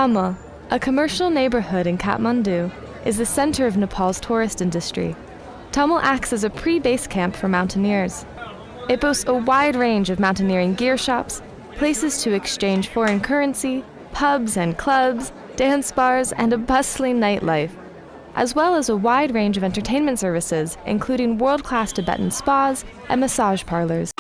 Tamil, a commercial neighborhood in Kathmandu, is the center of Nepal's tourist industry. Tamil acts as a pre-base camp for mountaineers. It boasts a wide range of mountaineering gear shops, places to exchange foreign currency, pubs and clubs, dance bars, and a bustling nightlife, as well as a wide range of entertainment services, including world-class Tibetan spas and massage parlors.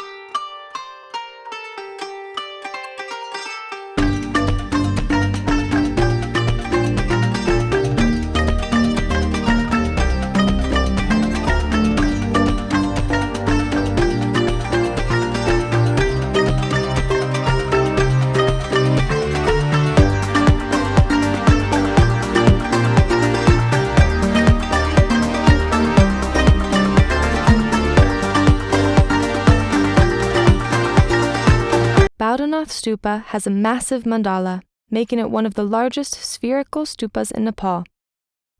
Bharath Stupa has a massive mandala, making it one of the largest spherical stupas in Nepal.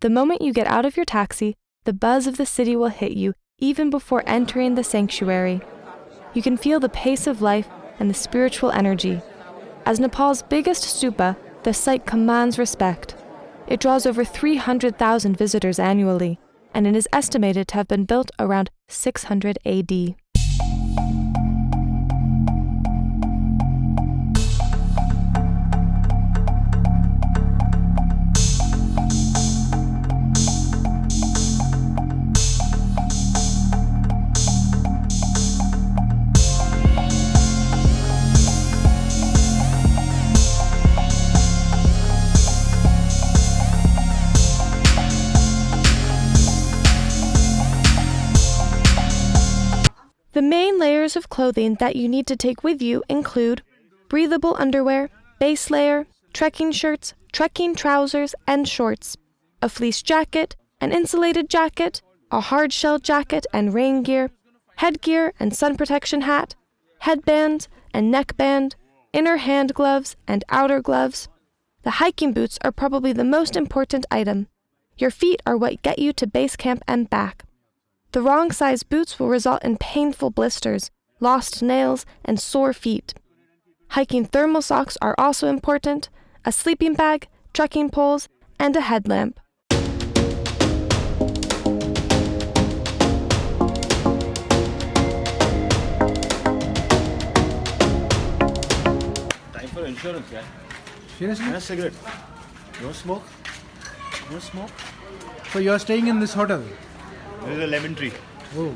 The moment you get out of your taxi, the buzz of the city will hit you even before entering the sanctuary. You can feel the pace of life and the spiritual energy. As Nepal's biggest stupa, the site commands respect. It draws over 300,000 visitors annually, and it is estimated to have been built around 600 AD. The main layers of clothing that you need to take with you include breathable underwear, base layer, trekking shirts, trekking trousers and shorts, a fleece jacket, an insulated jacket, a hard shell jacket and rain gear, headgear and sun protection hat, headband and neckband, inner hand gloves and outer gloves. The hiking boots are probably the most important item. Your feet are what get you to base camp and back. The wrong size boots will result in painful blisters, lost nails, and sore feet. Hiking thermal socks are also important, a sleeping bag, trekking poles, and a headlamp. Time for insurance, yeah? Seriously? And a cigarette. No smoke? No smoke? So you're staying in this hotel? There is a lemon tree. Oh.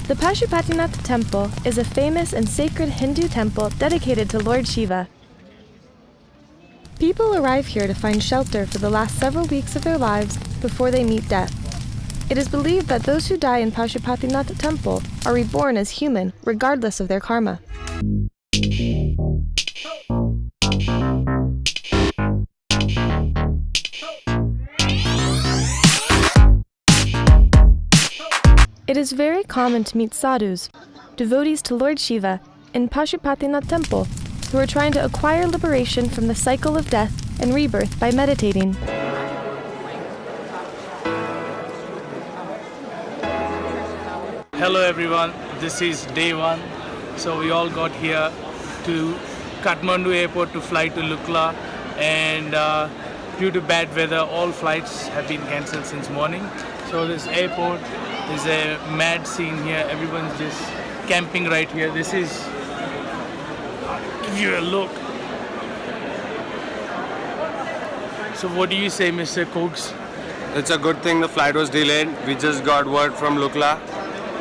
The Pashupatinath Temple is a famous and sacred Hindu temple dedicated to Lord Shiva. People arrive here to find shelter for the last several weeks of their lives before they meet death. It is believed that those who die in Pashupatinath Temple are reborn as human, regardless of their karma. It is very common to meet sadhus, devotees to Lord Shiva, in Pashupatinath Temple, who are trying to acquire liberation from the cycle of death and rebirth by meditating. Hello everyone, this is day one. So we all got here to Kathmandu airport to fly to Lukla, and due to bad weather all flights have been cancelled since morning. So this airport is a mad scene here. Everyone's just camping right here. This is, give you a look. So what do you say, Mr. Cogs? It's a good thing the flight was delayed. We just got word from Lukla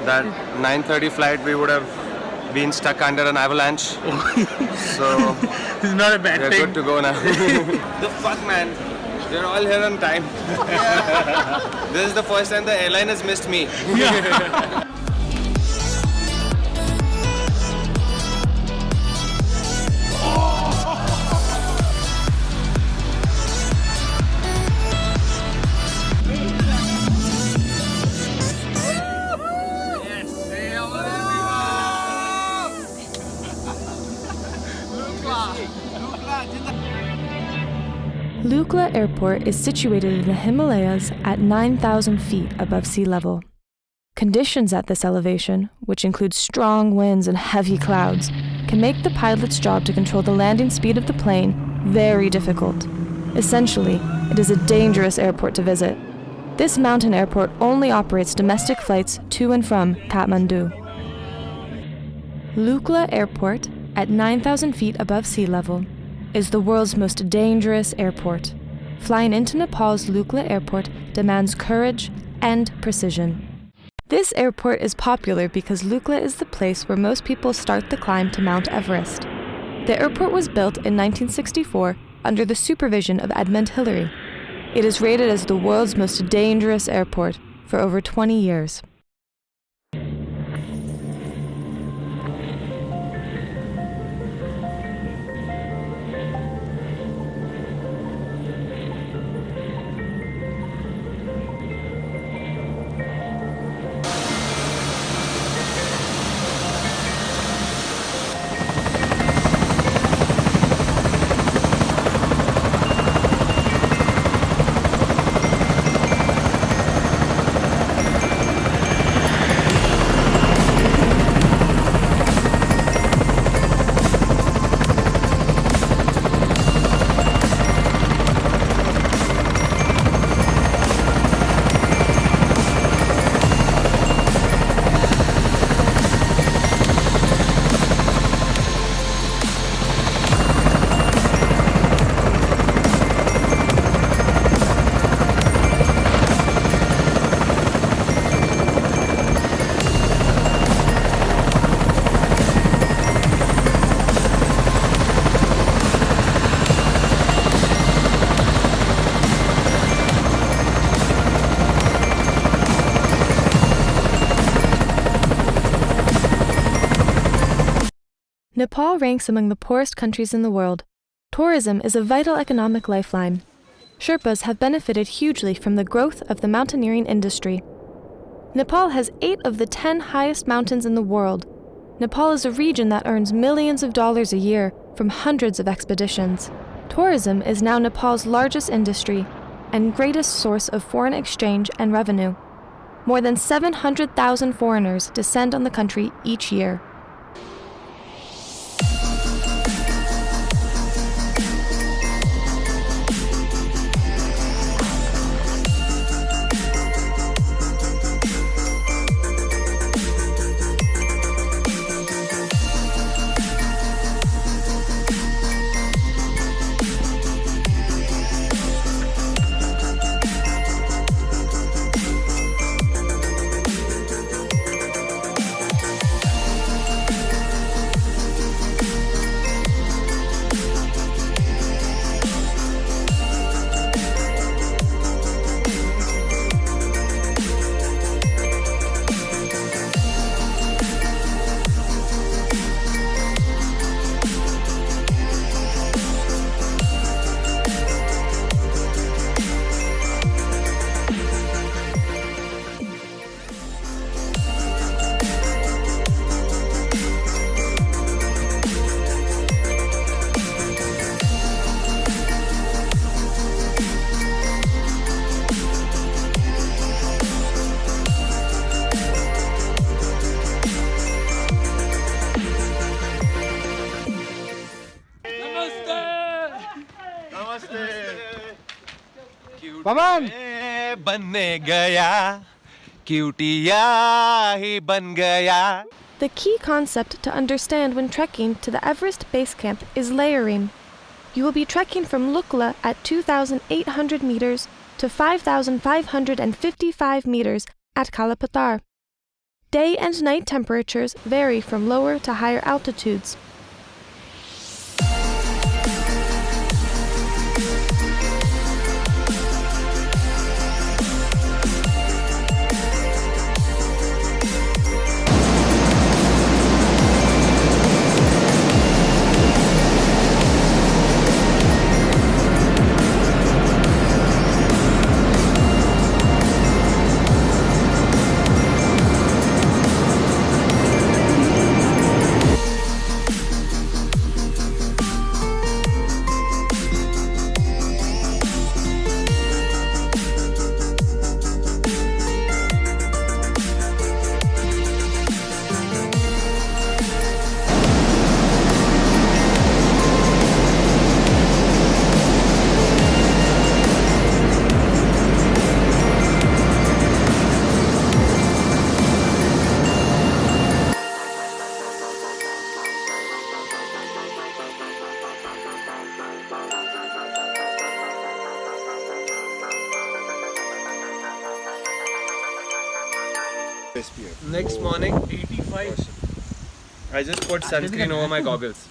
that 9:30 flight we would have been stuck under an avalanche. So It's not a bad we're thing. good to go now. The fuck, man. They're all here on time. This is the first time the airline has missed me. Lukla Airport is situated in the Himalayas at 9,000 feet above sea level. Conditions at this elevation, which include strong winds and heavy clouds, can make the pilot's job to control the landing speed of the plane very difficult. Essentially, it is a dangerous airport to visit. This mountain airport only operates domestic flights to and from Kathmandu. Lukla Airport, at 9,000 feet above sea level, is the world's most dangerous airport. Flying into Nepal's Lukla Airport demands courage and precision. This airport is popular because Lukla is the place where most people start the climb to Mount Everest. The airport was built in 1964 under the supervision of Edmund Hillary. It is rated as the world's most dangerous airport for over 20 years. Nepal ranks among the poorest countries in the world. Tourism is a vital economic lifeline. Sherpas have benefited hugely from the growth of the mountaineering industry. Nepal has 8 of the 10 highest mountains in the world. Nepal is a region that earns millions of dollars a year from hundreds of expeditions. Tourism is now Nepal's largest industry and greatest source of foreign exchange and revenue. More than 700,000 foreigners descend on the country each year. Pavan! बनने गया क्यूटिया ही बन गया. The key concept to understand when trekking to the Everest base camp is layering. You will be trekking from Lukla at 2,800 meters to 5,555 meters at Kalapatar. Day and night temperatures vary from lower to higher altitudes. next morning, 85. I just put sunscreen over my goggles.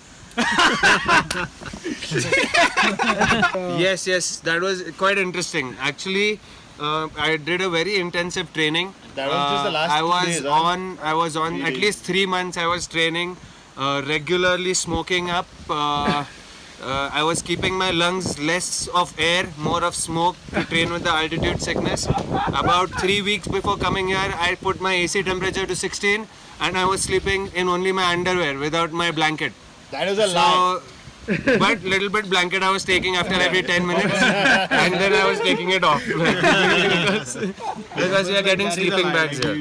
Yes, that was quite interesting. Actually, I did a very intensive training. That was just the last I 2 was days, on. I was on at least 3 months. I was training, regularly smoking up. I was keeping my lungs less of air, more of smoke to train with the altitude sickness. About 3 weeks before coming here, I put my AC temperature to 16, and I was sleeping in only my underwear without my blanket. That was a lie. But little bit blanket I was taking after every 10 minutes, and then I was taking it off because we are getting sleeping bags here.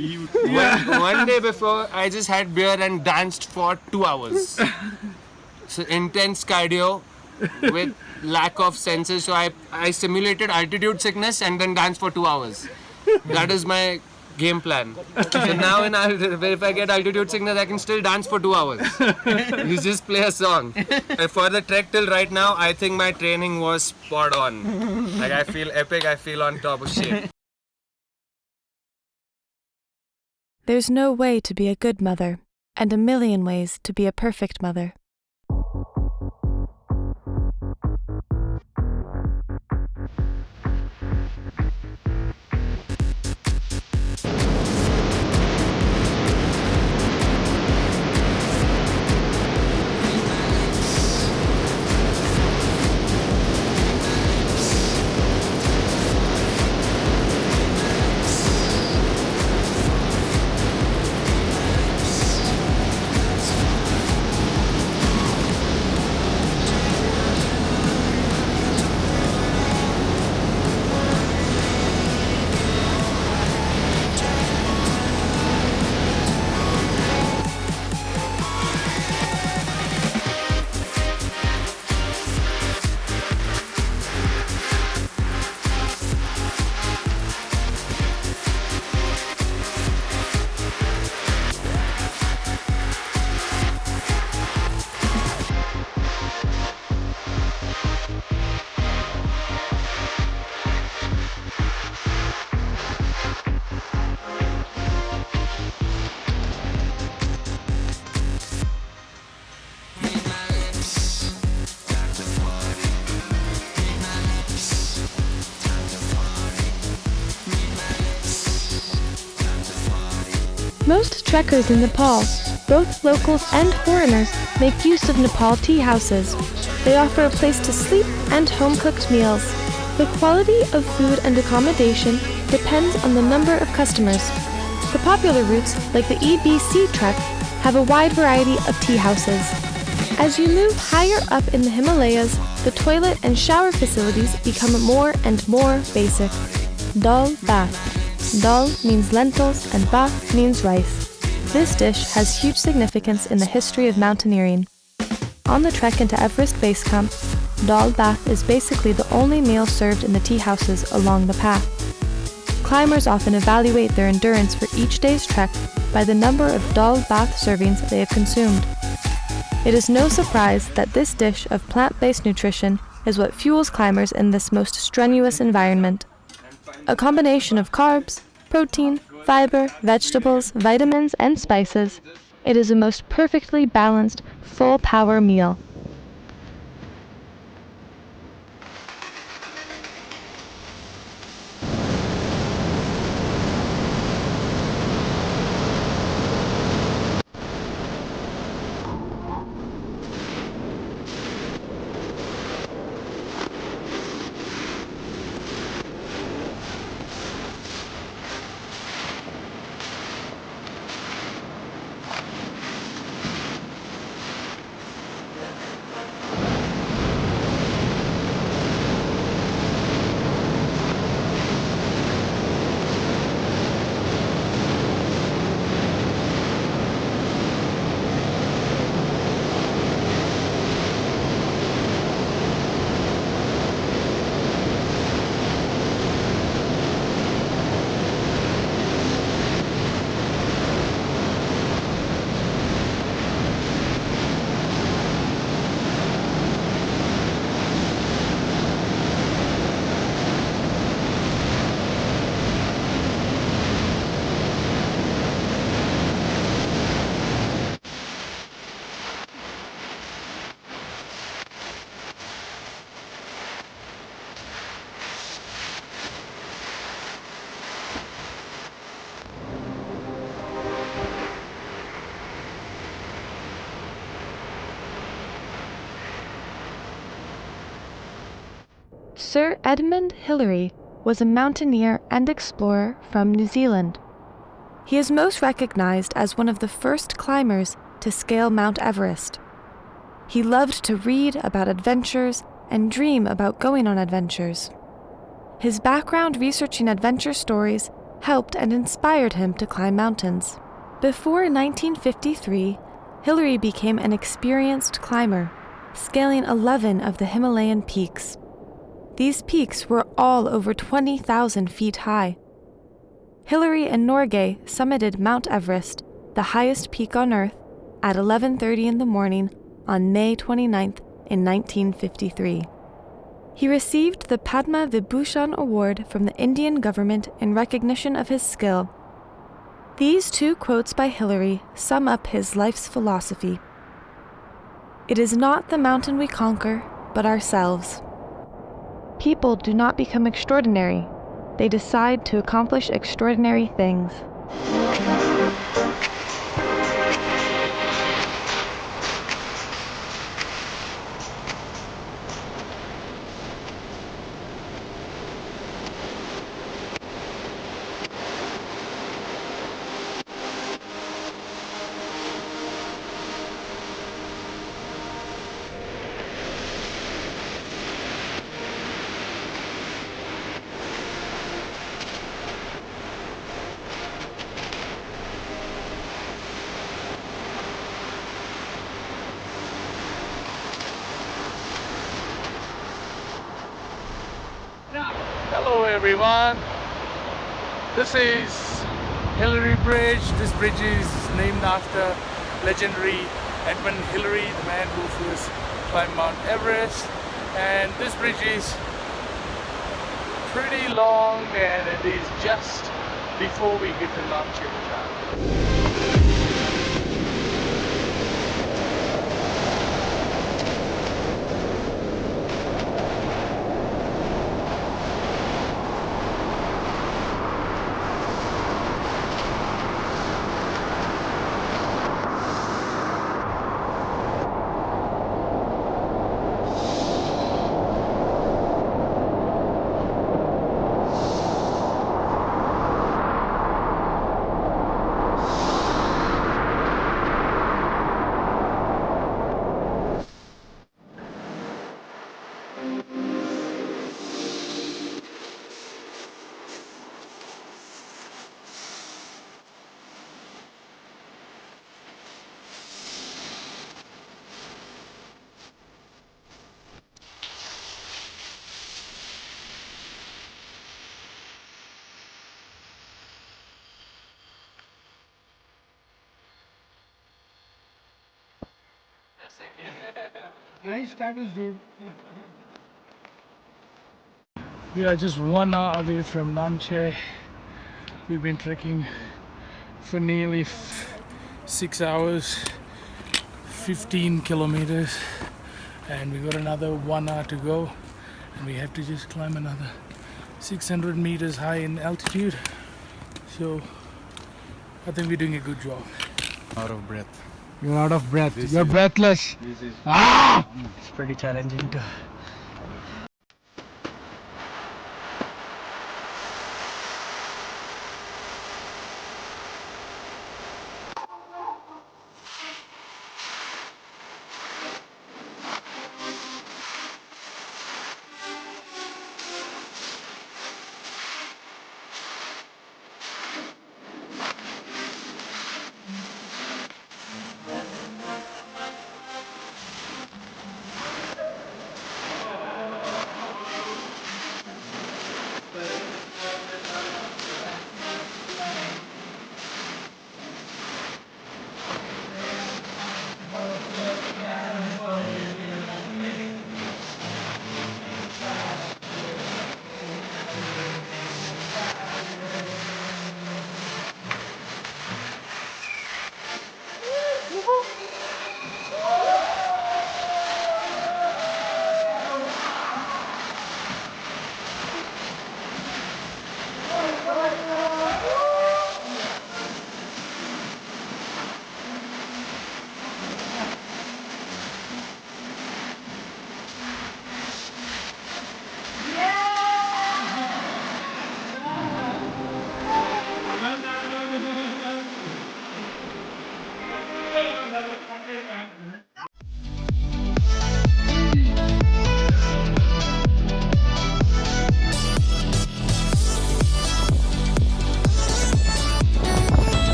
One day before, I just had beer and danced for 2 hours. So intense cardio with lack of senses. So I simulated altitude sickness and then danced for 2 hours. That is my game plan. So now if I get altitude sickness, I can still dance for 2 hours. You just play a song. For the trek till right now, I think my training was spot on. Like I feel epic, I feel on top of shape. There's no way to be a good mother, and a million ways to be a perfect mother. Most trekkers in Nepal, both locals and foreigners, make use of Nepal tea houses. They offer a place to sleep and home-cooked meals. The quality of food and accommodation depends on the number of customers. The popular routes, like the EBC trek, have a wide variety of tea houses. As you move higher up in the Himalayas, the toilet and shower facilities become more and more basic. Dal bath. Dal means lentils and bath means rice. This dish has huge significance in the history of mountaineering. On the trek into Everest Base Camp, dal bath is basically the only meal served in the tea houses along the path. Climbers often evaluate their endurance for each day's trek by the number of dal bath servings they have consumed. It is no surprise that this dish of plant-based nutrition is what fuels climbers in this most strenuous environment. A combination of carbs, protein, fiber, vegetables, vitamins, and spices, it is a most perfectly balanced, full-power meal. Sir Edmund Hillary was a mountaineer and explorer from New Zealand. He is most recognized as one of the first climbers to scale Mount Everest. He loved to read about adventures and dream about going on adventures. His background researching adventure stories helped and inspired him to climb mountains. Before 1953, Hillary became an experienced climber, scaling 11 of the Himalayan peaks. These peaks were all over 20,000 feet high. Hillary and Norgay summited Mount Everest, the highest peak on Earth, at 11:30 in the morning on May 29th in 1953. He received the Padma Vibhushan Award from the Indian government in recognition of his skill. These two quotes by Hillary sum up his life's philosophy. "It is not the mountain we conquer, but ourselves." People do not become extraordinary. They decide to accomplish extraordinary things. Hello everyone, this is Hillary Bridge. This bridge is named after legendary Edmund Hillary, the man who first climbed Mount Everest. And this bridge is pretty long and it is just before we get to Mount Everest. Nice titles, dude. We are just 1 hour away from Namche. We've been trekking for nearly 6 hours, 15 kilometers, and we got another 1 hour to go, and we have to just climb another 600 meters high in altitude. So I think we're doing a good job. Out of breath. You're out of breath. You're breathless. It's pretty challenging to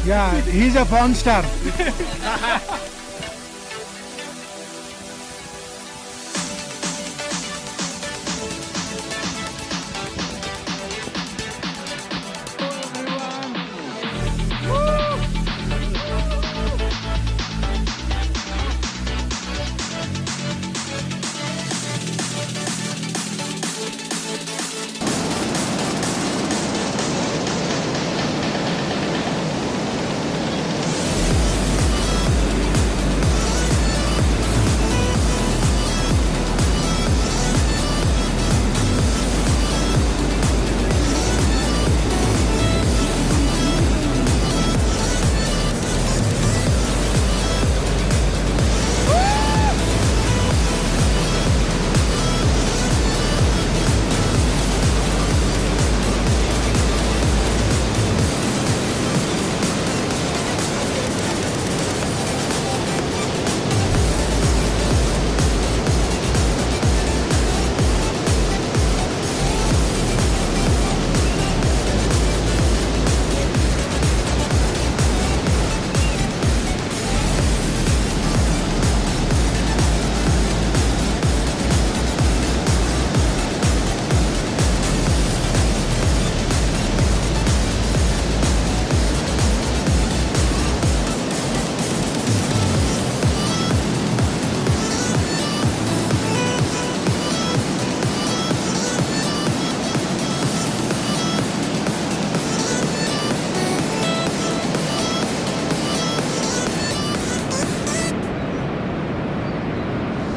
Yeah, he's a porn star.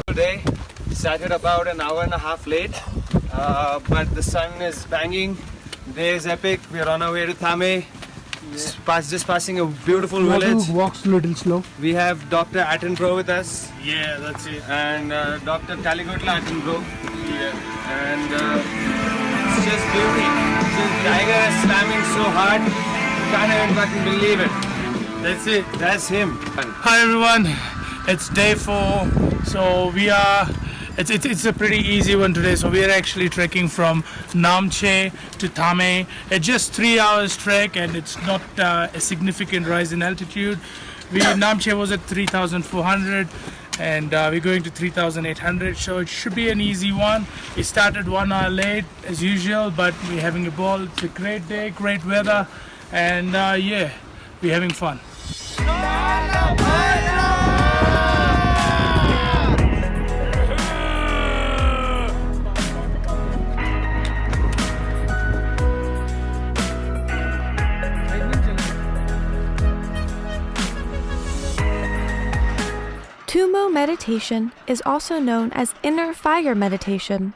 Today started about an hour and a half late, but the sun is banging. Day is epic. We are on our way to Thame. Just passing a beautiful village. Walks a little slow. We have Dr. Attenborough with us Yeah, that's it. and Dr. Caligotla Attenborough. Yeah. And it's just beauty. Just tiger is slamming so hard, you can't even fucking believe it. That's it. That's him. Hi everyone, it's day 4. So we are. It's a pretty easy one today. So we are actually trekking from Namche to Thame. It's just 3 hours trek, and it's not a significant rise in altitude. Namche was at 3,400, and we're going to 3,800. So it should be an easy one. It started 1 hour late as usual, but we're having a ball. It's a great day, great weather, and yeah, we're having fun. Tumo meditation is also known as inner fire meditation.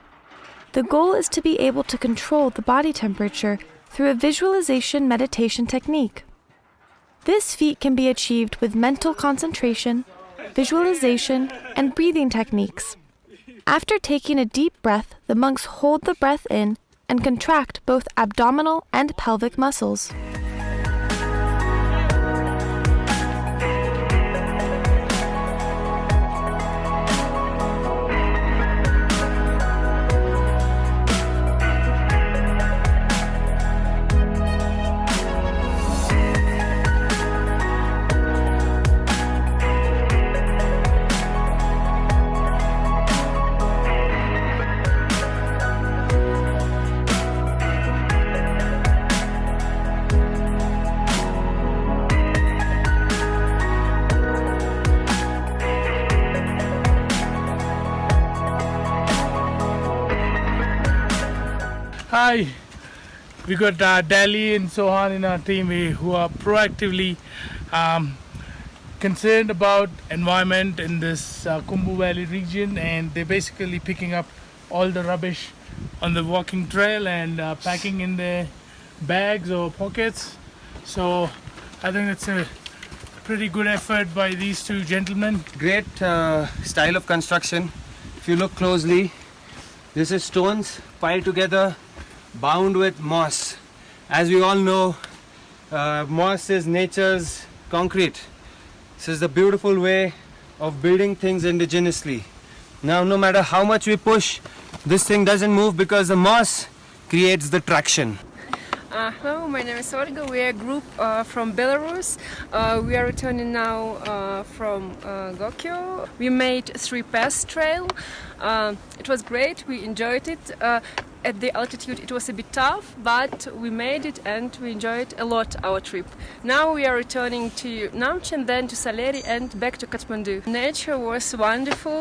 The goal is to be able to control the body temperature through a visualization meditation technique. This feat can be achieved with mental concentration, visualization, and breathing techniques. After taking a deep breath, the monks hold the breath in and contract both abdominal and pelvic muscles. Hi, we got Dali and Sohan in our team who are proactively concerned about environment in this Kumbu Valley region, and they're basically picking up all the rubbish on the walking trail and packing in their bags or pockets. So I think it's a pretty good effort by these two gentlemen. Great style of construction. If you look closely, this is stones piled together, bound with moss. As we all know, moss is nature's concrete. This is the beautiful way of building things indigenously. Now, no matter how much we push, this thing doesn't move because the moss creates the traction. Hello, my name is Olga. We are a group from Belarus. We are returning now from Gokyo. We made 3 pass trail. It was great. We enjoyed it. At the altitude it was a bit tough, but we made it and we enjoyed a lot our trip. Now we are returning to Namche and then to Saleri and back to Kathmandu. Nature was wonderful.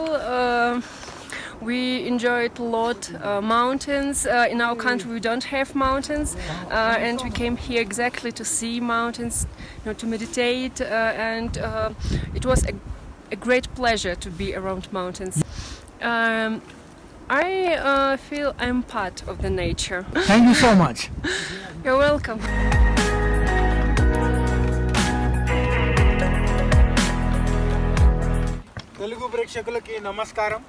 We enjoyed a lot mountains. In our country we don't have mountains, and we came here exactly to see mountains, to meditate, and it was a great pleasure to be around mountains. I feel I'm part of the nature. Thank you so much. You're welcome. Telugu ప్రేక్షకులకి నమస్కారం.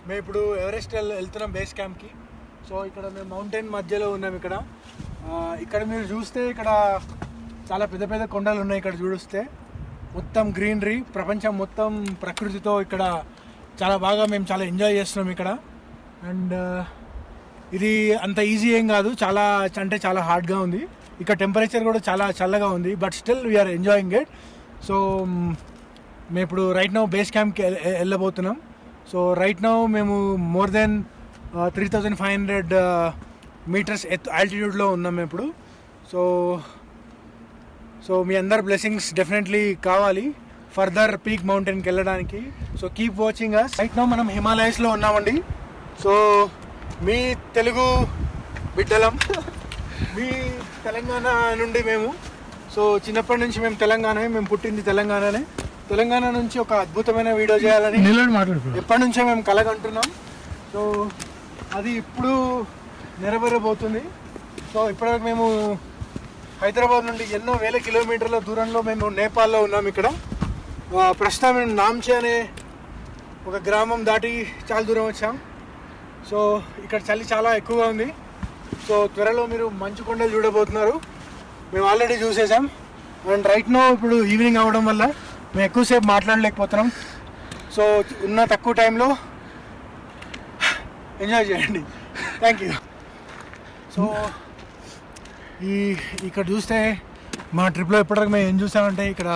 మేము ఇప్పుడు Everest వెళ్తున్నాం base క్యాంప్కి. So ఇక్కడ మేము mountain మధ్యలో ఉన్నాం. ఇక్కడ మీరు చూస్తే ఇక్కడ చాలా పెద్ద పెద్ద కొండలు ఉన్నాయి. ఇక్కడ చూస్తే మొత్తం గ్రీనరీ, ప్రపంచం మొత్తం ప్రకృతితో ఇక్కడ చాలా బాగా మేము చాలా ఎంజాయ్ చేస్తున్నాం ఇక్కడ. అండ్ ఇది అంత ఈజీ ఏం కాదు, చాలా హార్డ్గా ఉంది. ఇక్కడ టెంపరేచర్ కూడా చాలా చల్లగా ఉంది, but still we're enjoying it. So మేము ఇప్పుడు రైట్ నౌ బేస్ క్యాంప్కి వెళ్ళబోతున్నాం. సో రైట్ నౌ మేము మోర్ దెన్ 3500 మీటర్స్ ఆల్టిట్యూడ్లో ఉన్నాం మేము ఇప్పుడు. సో మీ అందరు బ్లెస్సింగ్స్ డెఫినెట్లీ కావాలి ఫర్దర్ పీక్ మౌంటైన్కి వెళ్ళడానికి. So keep watching us. Right now మనం హిమాలయస్లో ఉన్నామండి. సో మీ తెలుగు బిడ్డలం, మీ తెలంగాణ నుండి మేము. సో చిన్నప్పటి నుంచి మేము పుట్టింది తెలంగాణ నుంచి ఒక అద్భుతమైన వీడియో చేయాలని ఎప్పటి నుంచో మేము కలగంటున్నాం. సో అది ఇప్పుడు నెరవేరబోతుంది. సో ఇప్పటివరకు మేము హైదరాబాద్ నుండి ఎన్నో వేల కిలోమీటర్ల దూరంలో మేము నేపాల్లో ఉన్నాం. ఇక్కడ ప్రస్తుతం మేము నామ్చే అనే ఒక గ్రామం దాటి చాలా దూరం వచ్చాం. సో ఇక్కడ చలి చాలా ఎక్కువగా ఉంది. సో త్వరలో మీరు మంచు కొండలు చూడబోతున్నారు. మేము ఆల్రెడీ చూసేసాం. అండ్ రైట్ నో ఇప్పుడు ఈవినింగ్ అవ్వడం వల్ల మేము ఎక్కువసేపు మాట్లాడలేకపోతున్నాం. సో ఉన్న తక్కువ టైంలో ఎంజాయ్ చేయండి. Thank you. సో ఇక్కడ చూస్తే మా ట్రిప్లో ఇప్పటివరకు మేము ఏం చూసామంటే ఇక్కడ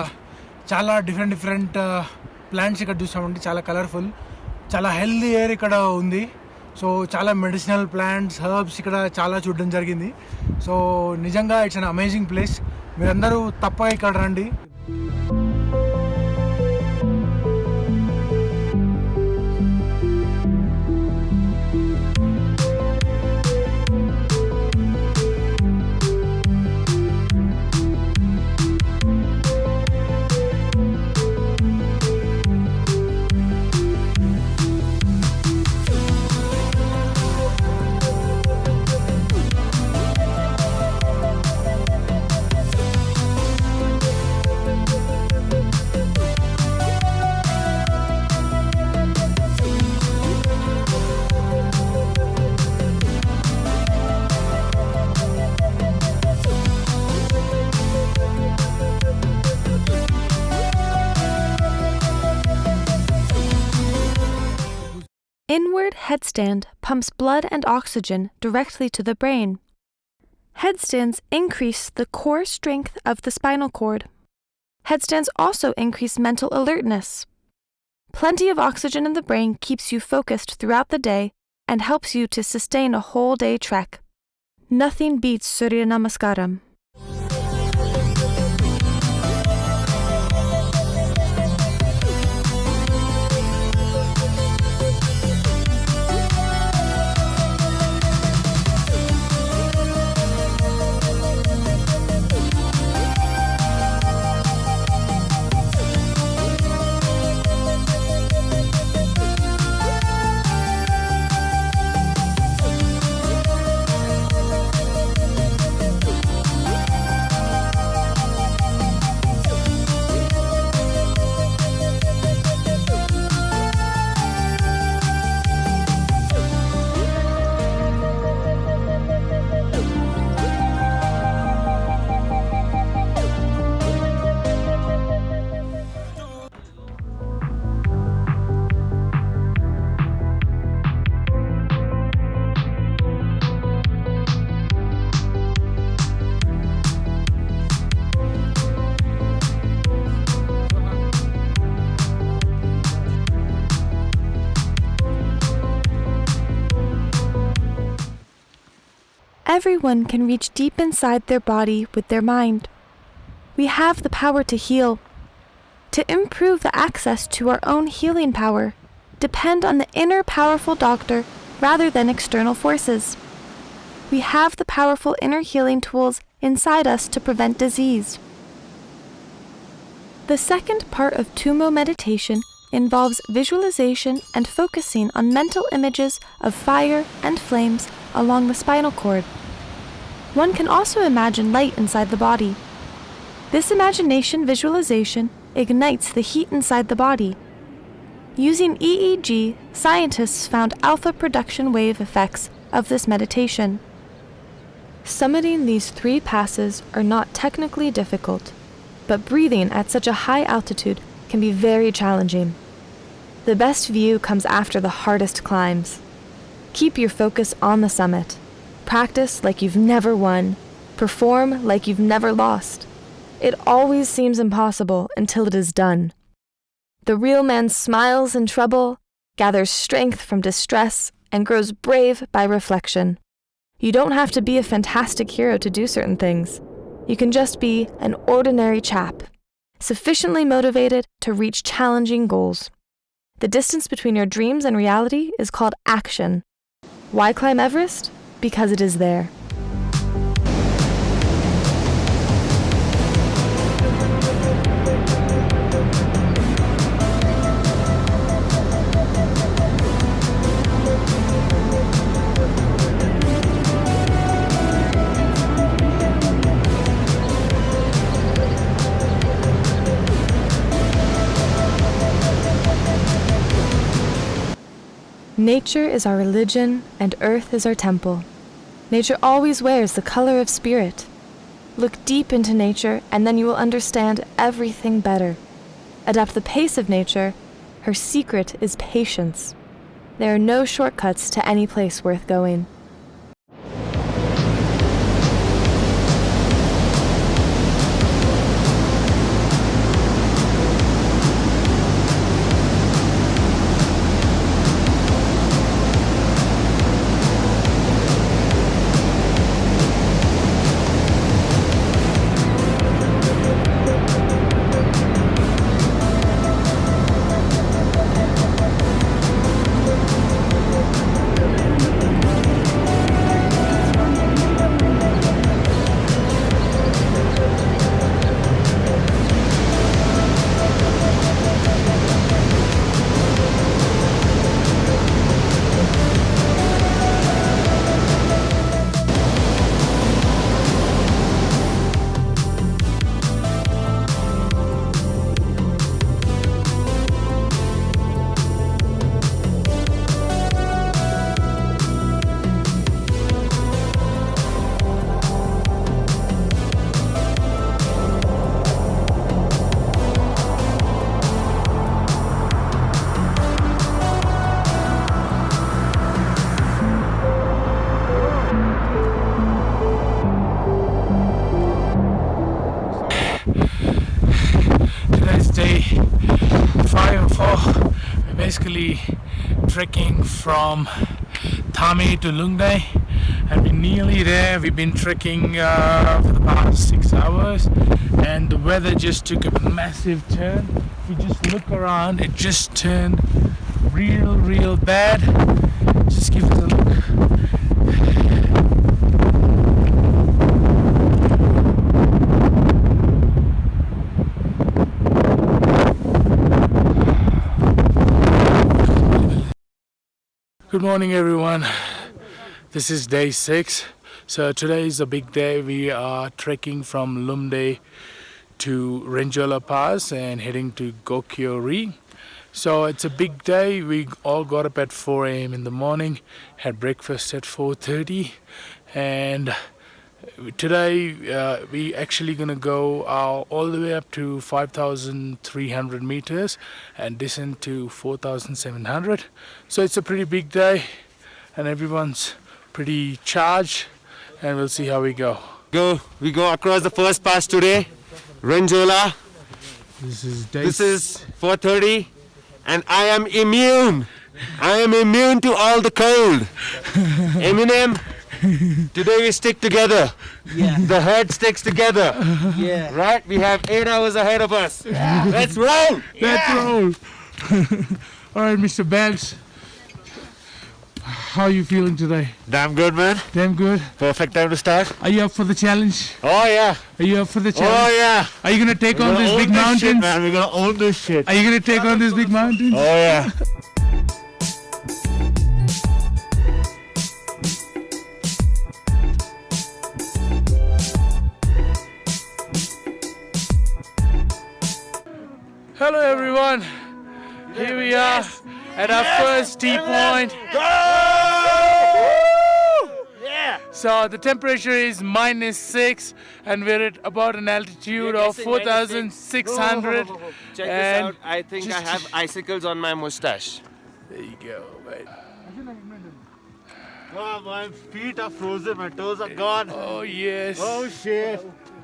చాలా డిఫరెంట్ ప్లాంట్స్ ఇక్కడ చూసామండి. చాలా కలర్ఫుల్, చాలా హెల్దీ ఎయిర్ ఇక్కడ ఉంది. సో చాలా మెడిసినల్ ప్లాంట్స్, హర్బ్స్ ఇక్కడ చాలా చూడడం జరిగింది. సో నిజంగా ఇట్స్ అన్ అమేజింగ్ ప్లేస్. మీరందరూ తప్పగా ఇక్కడ రండి. Inward headstand pumps blood and oxygen directly to the brain. Headstands increase the core strength of the spinal cord. Headstands also increase mental alertness. Plenty of oxygen in the brain keeps you focused throughout the day and helps you to sustain a whole day trek. Nothing beats Surya Namaskaram. everyone can reach deep inside their body with their mind. We have the power to heal. To improve the access to our own healing power, depend on the inner powerful doctor rather than external forces. We have the powerful inner healing tools inside us to prevent disease. The second part of Tumo meditation involves visualization and focusing on mental images of fire and flames along the spinal cord. One can also imagine light inside the body. This imagination visualization ignites the heat inside the body. Using EEG, scientists found alpha production wave effects of this meditation. Summiting these 3 passes are not technically difficult, but breathing at such a high altitude can be very challenging. The best view comes after the hardest climbs. Keep your focus on the summit. Practice like you've never won. Perform like you've never lost. It always seems impossible until it is done. The real man smiles in trouble, gathers strength from distress, and grows brave by reflection. You don't have to be a fantastic hero to do certain things. You can just be an ordinary chap, sufficiently motivated to reach challenging goals. The distance between your dreams and reality is called action. Why climb Everest? Because it is there. Nature is our religion and earth is our temple. Nature always wears the color of spirit. Look deep into nature and then you will understand everything better. Adapt the pace of nature. Her secret is patience. There are no shortcuts to any place worth going. Day 5 and 4, we're basically trekking from Thame to Lungdae, and we're nearly there. We've been trekking for the past 6 hours, and the weather just took a massive turn. If you just look around, it just turned real bad. Just give us a look. Good morning everyone, this is day 6. So today is a big day. We are trekking from Lumdae to Renjola Pass and heading to Gokyo-ri. So it's a big day. We all got up at 4 a.m. in the morning, had breakfast at 4:30, and today we actually gonna go all the way up to 5,300 meters and descend to 4,700. So it's a pretty big day and everyone's pretty charged, and we'll see how we go. We go across the first pass today, Renjola. This is 4:30 and I am immune. I am immune to all the cold. Eminem, Today we stick together. Yeah. The herd sticks together. Yeah. Right? We have 8 hours ahead of us. Let's roll! Let's roll. All right, Mr. Babs. How are you feeling today? Damn good, man. Damn good. Perfect time to start. Are you up for the challenge? Oh, yeah. Are you up for the challenge? Oh, yeah. Are you gonna take We're on gonna these own big this mountains? shit, man. We're gonna own this shit. Are you gonna take on these big mountains? Oh, yeah. Hello everyone, here we are at our first tea point. So the temperature is -6 and we're at about an altitude of 4,600. Check And this out. I think I have icicles on my mustache. There you go, mate. Oh, my feet are frozen. My toes are gone. Oh yes. Oh, shit.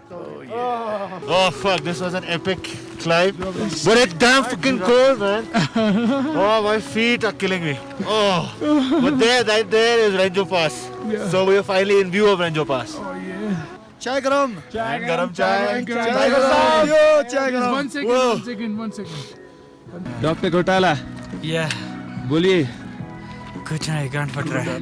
Oh yeah. Oh, fuck. This was an epic climb. But it's damn fucking cold, man. Oh, my feet are killing me. Oh. But right there is Ranjo Pass. Yeah. So we are finally in view of Ranjo Pass. Oh yeah. Chai garam. And garam chai. Chai garam. Yo, chai garam. One second, Whoa. one second, one second. Dr. Gotala, Yeah, बोलिए. कुछ नहीं गांड फट रहा है.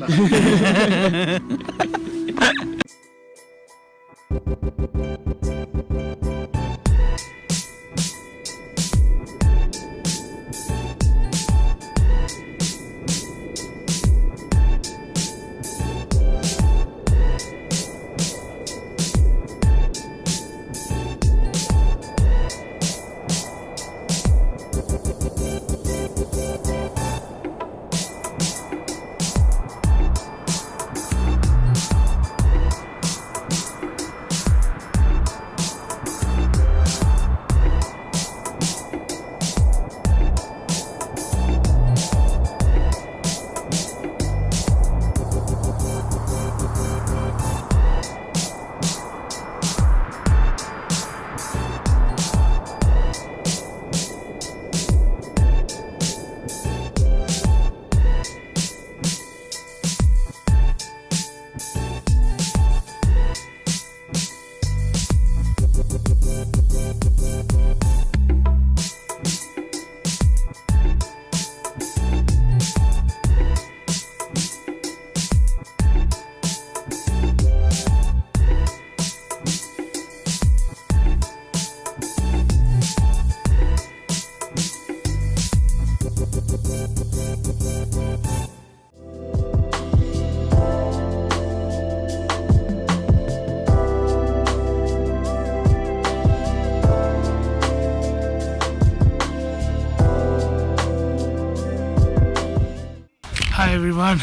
Hi everyone.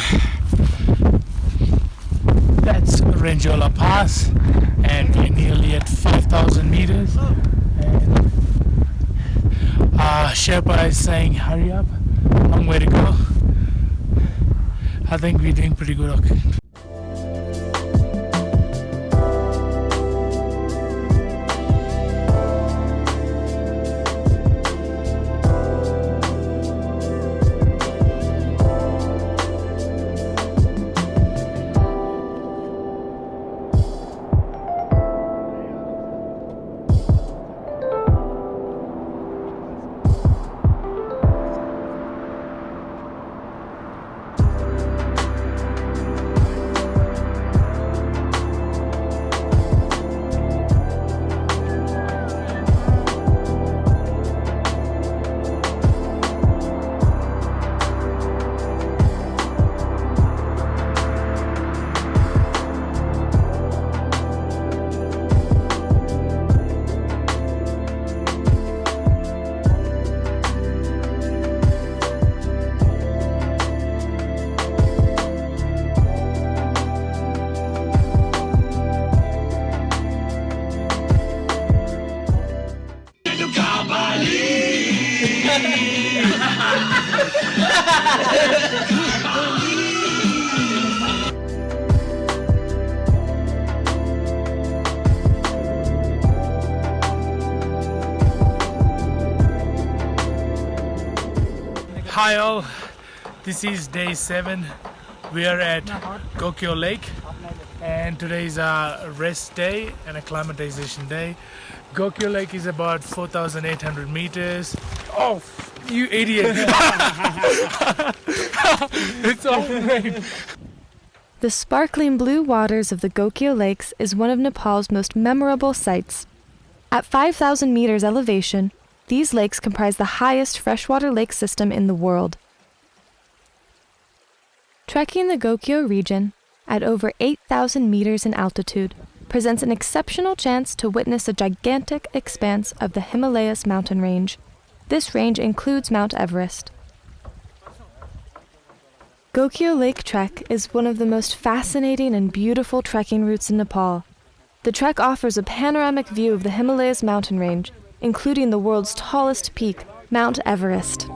That's Ranjola Pass and we're nearly at 5,000 meters. And Sherpa is saying hurry up, long way to go. I think we're doing pretty good. Okay. Hi all, this is day 7 We are at Gokyo Lake, and today is a rest day and acclimatization day. Gokyo Lake is about 4,800 meters. Oh, you idiot! It's all great. The sparkling blue waters of the Gokyo Lakes is one of Nepal's most memorable sights. At 5,000 meters elevation, these lakes comprise the highest freshwater lake system in the world. Trekking the Gokyo region, at over 8,000 meters in altitude, presents an exceptional chance to witness a gigantic expanse of the Himalayas mountain range. This range includes Mount Everest. Gokyo Lake Trek is one of the most fascinating and beautiful trekking routes in Nepal. The trek offers a panoramic view of the Himalayas mountain range, including the world's tallest peak, Mount Everest.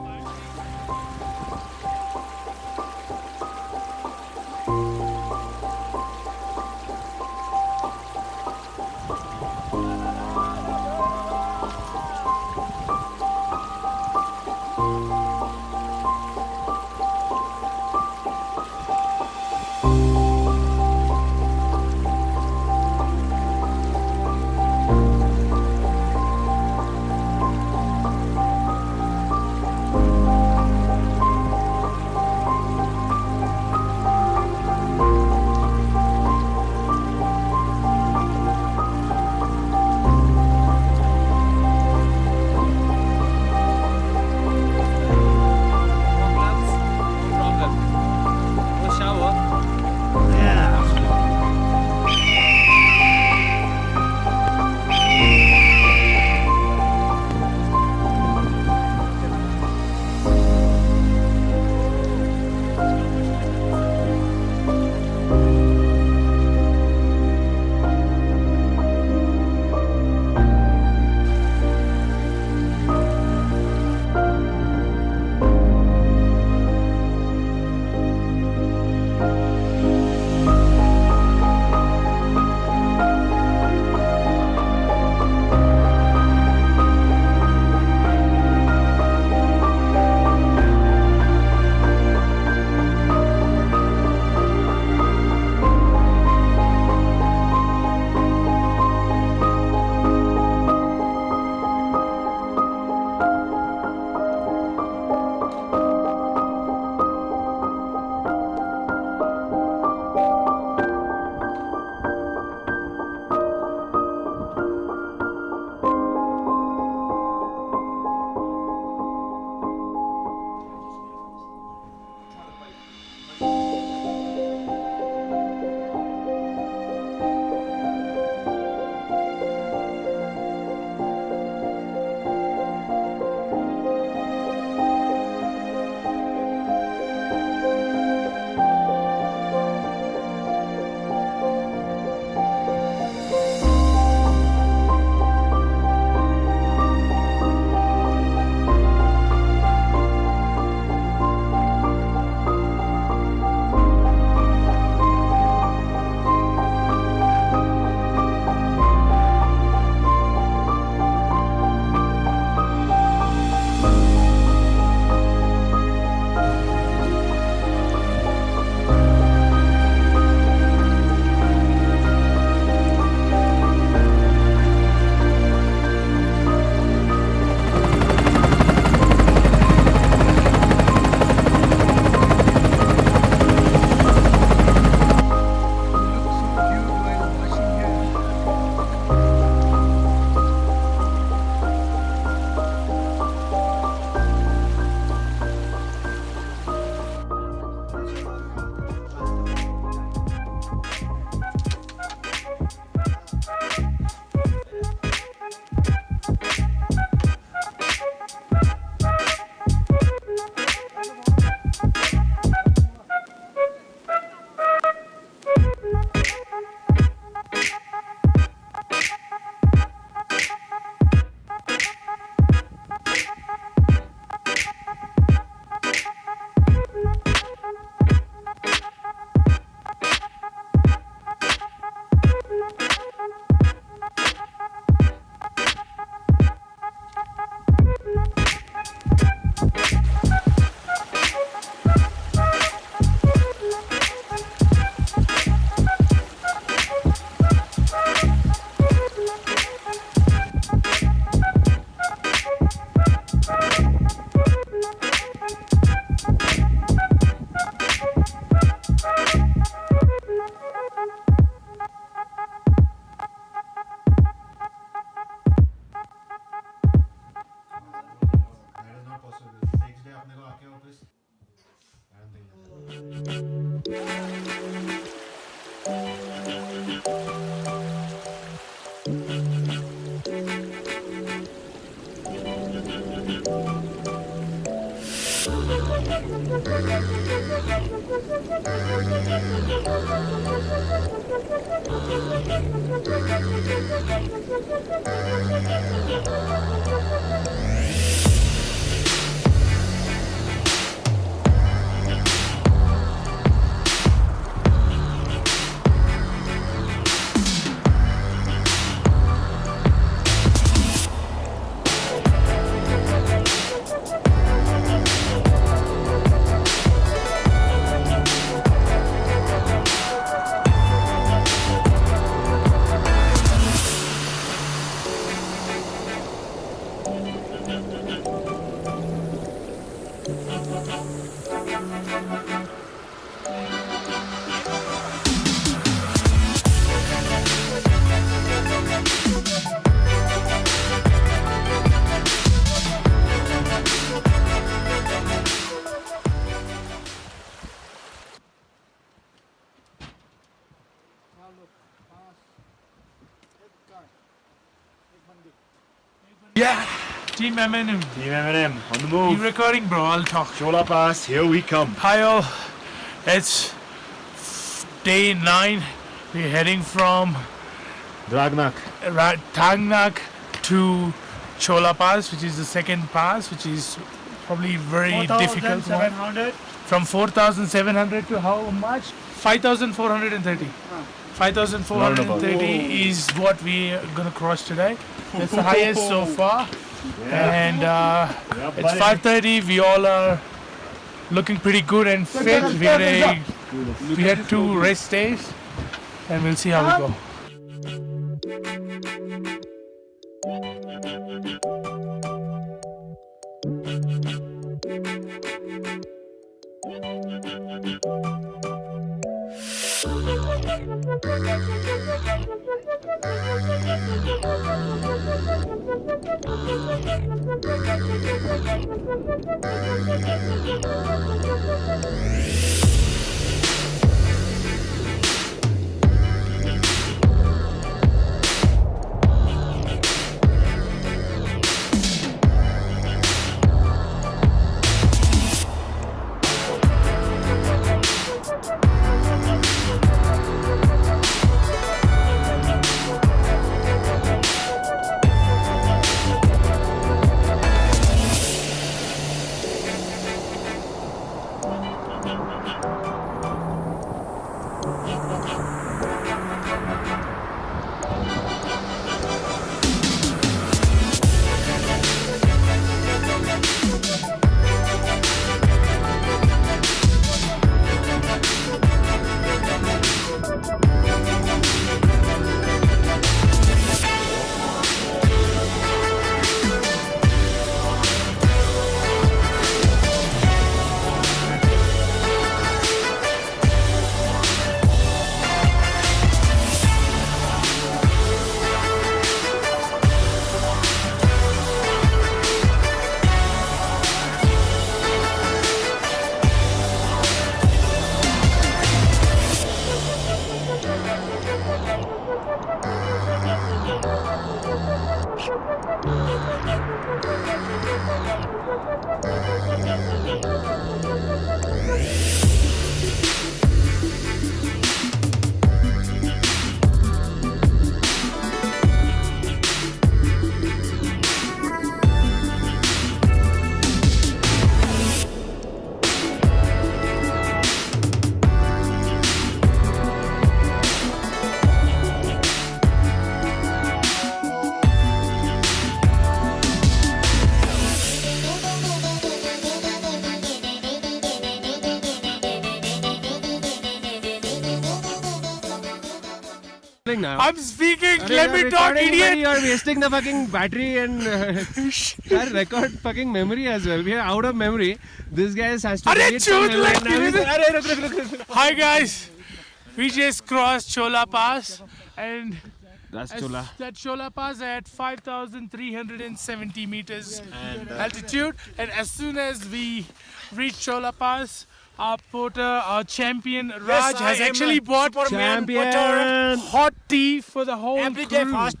Yeah, Team M&M. Team M&M on the You move. recording, bro? I'll talk. Chola Pass, here we come. Hi all, it's day 9. We're heading from Dragnak. Tangnak to Chola Pass, which is the second pass, which is probably very difficult one. 4,700. From 4,700 to how much? 5,430. 5,430 is what we're gonna cross today. That's the highest so far. And it's 5:30. We all are looking pretty good and fit. We had 2 rest days, and we'll see how we go. Now. I'm speaking. Let me talk, idiot. You are wasting the fucking battery and our record fucking memory as well. We are out of memory. This guy has to. Hi guys, we just crossed Chola Pass, and That's Chola. that Chola Pass at 5,370 meters altitude, and as soon as we reach Chola Pass, our porter, our champion Raj has actually bought hot tea for the whole crew.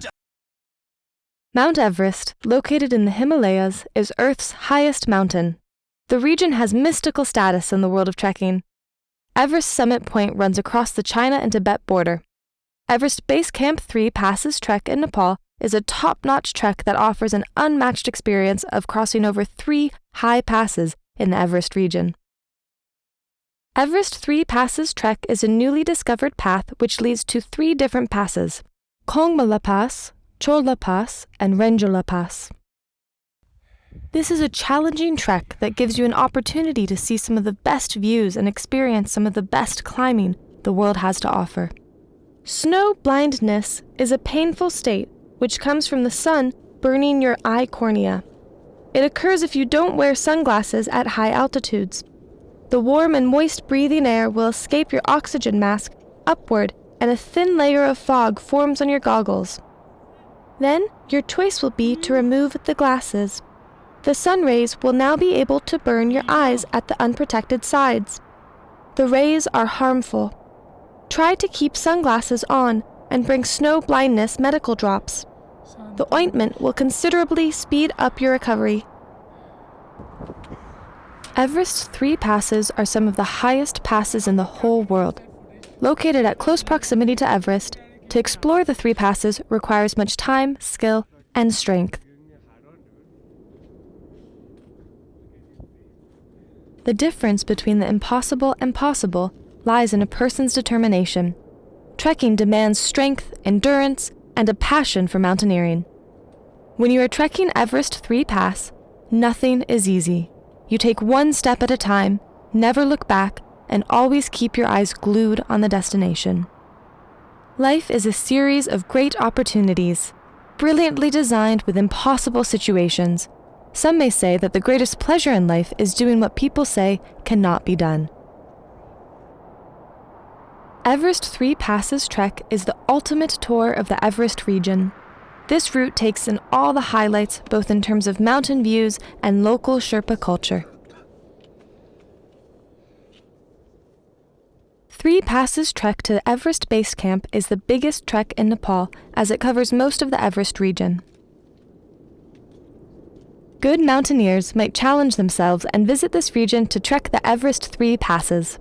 Mount Everest, located in the Himalayas, is Earth's highest mountain. The region has mystical status in the world of trekking. Everest Summit Point runs across the China and Tibet border. Everest Base Camp 3 Passes Trek in Nepal is a top-notch trek that offers an unmatched experience of crossing over 3 high passes in the Everest region. Everest 3 Passes Trek is a newly discovered path which leads to 3 different passes: Kongmala Pass, Chola Pass, and Renjula Pass. This is a challenging trek that gives you an opportunity to see some of the best views and experience some of the best climbing the world has to offer. Snow blindness is a painful state which comes from the sun burning your eye cornea. It occurs if you don't wear sunglasses at high altitudes. The warm and moist breathing air will escape your oxygen mask upward, and a thin layer of fog forms on your goggles. Then, your choice will be to remove the glasses. The sun rays will now be able to burn your eyes at the unprotected sides. The rays are harmful. Try to keep sunglasses on and bring snow blindness medical drops. The ointment will considerably speed up your recovery. Everest's 3 passes are some of the highest passes in the whole world. Located at close proximity to Everest, to explore the 3 passes requires much time, skill, and strength. The difference between the impossible and possible lies in a person's determination. Trekking demands strength, endurance, and a passion for mountaineering. When you are trekking Everest 3 Pass, nothing is easy. You take one step at a time, never look back, and always keep your eyes glued on the destination. Life is a series of great opportunities, brilliantly designed with impossible situations. Some may say that the greatest pleasure in life is doing what people say cannot be done. Everest 3 Passes Trek is the ultimate tour of the Everest region. This route takes in all the highlights both in terms of mountain views and local Sherpa culture. 3 Passes Trek to the Everest Base Camp is the biggest trek in Nepal as it covers most of the Everest region. Good mountaineers might challenge themselves and visit this region to trek the Everest 3 Passes.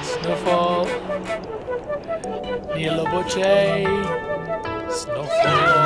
Snowfall near Loboche. Snowfall.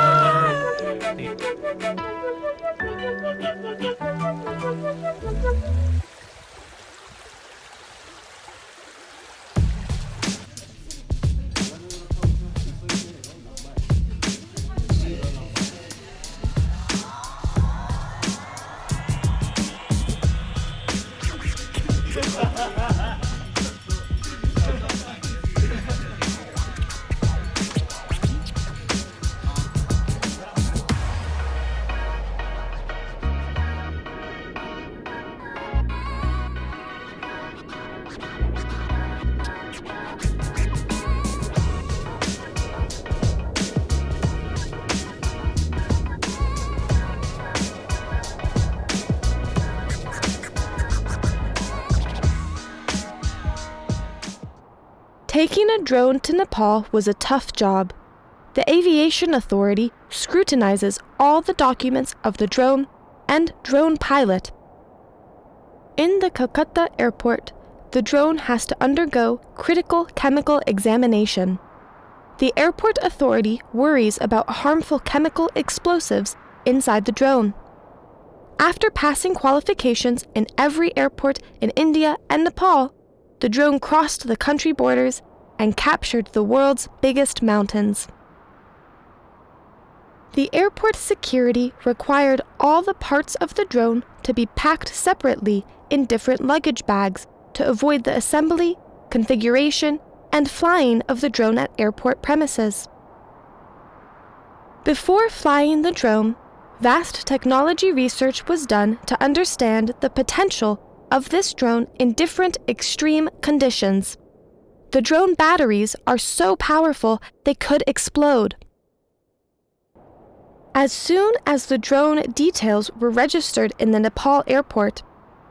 Taking a drone to Nepal was a tough job. The Aviation Authority scrutinizes all the documents of the drone and drone pilot. In the Kolkata airport, the drone has to undergo critical chemical examination. The airport authority worries about harmful chemical explosives inside the drone. After passing qualifications in every airport in India and Nepal, the drone crossed the country borders and captured the world's biggest mountains. The airport security required all the parts of the drone to be packed separately in different luggage bags to avoid the assembly, configuration, and flying of the drone at airport premises. Before flying the drone, vast technology research was done to understand the potential of this drone in different extreme conditions. The drone batteries are so powerful they could explode. As soon as the drone details were registered in the Nepal airport,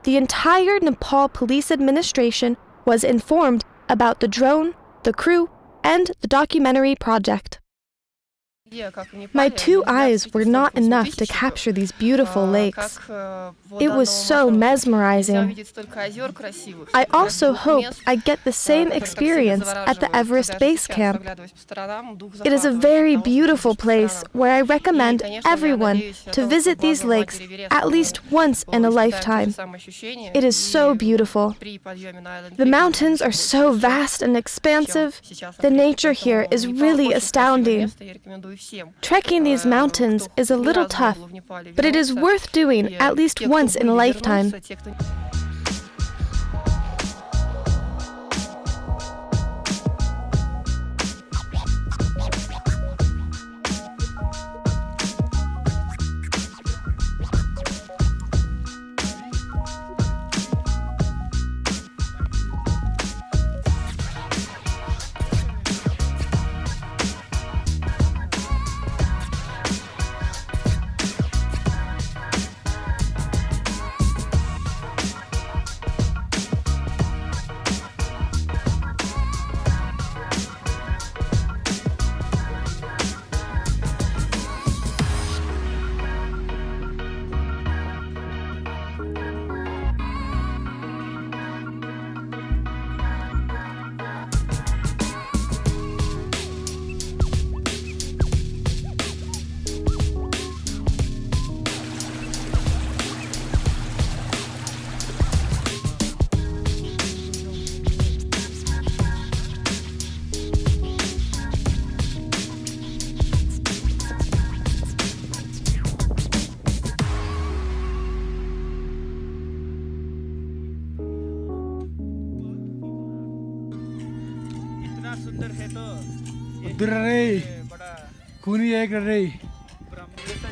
the entire Nepal police administration was informed about the drone, the crew, and the documentary project. My 2 eyes were not enough to capture these beautiful lakes. It was so mesmerizing. I also hope I get the same experience at the Everest Base Camp. It is a very beautiful place where I recommend everyone to visit these lakes at least once in a lifetime. It is so beautiful. The mountains are so vast and expansive. The nature here is really astounding. Trekking these mountains is a little tough, but it is worth doing at least once in a lifetime.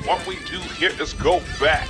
What we do here is go back.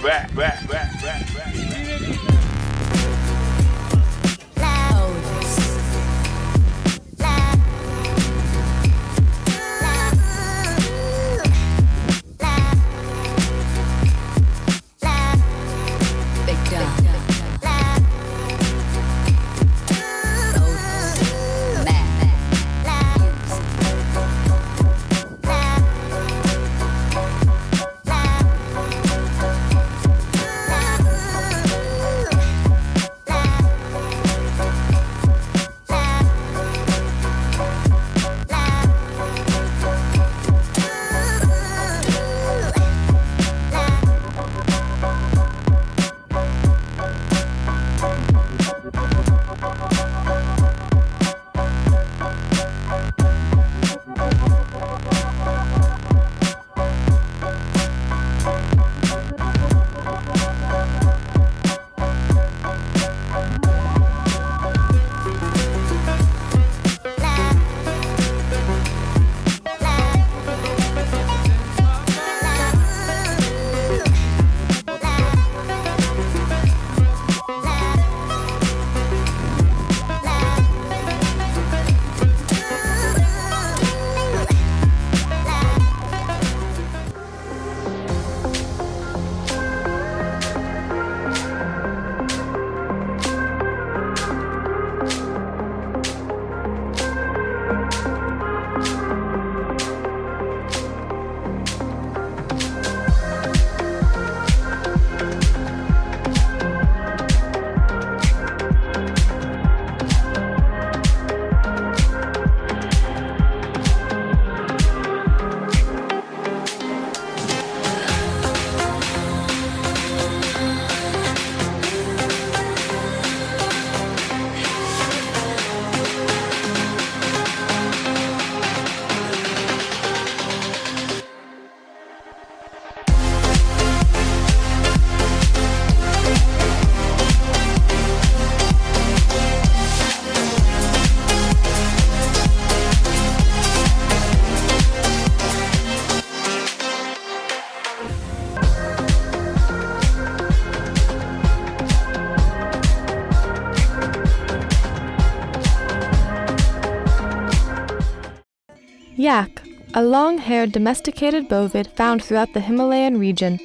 Yak, a long-haired domesticated bovid found throughout the Himalayan region,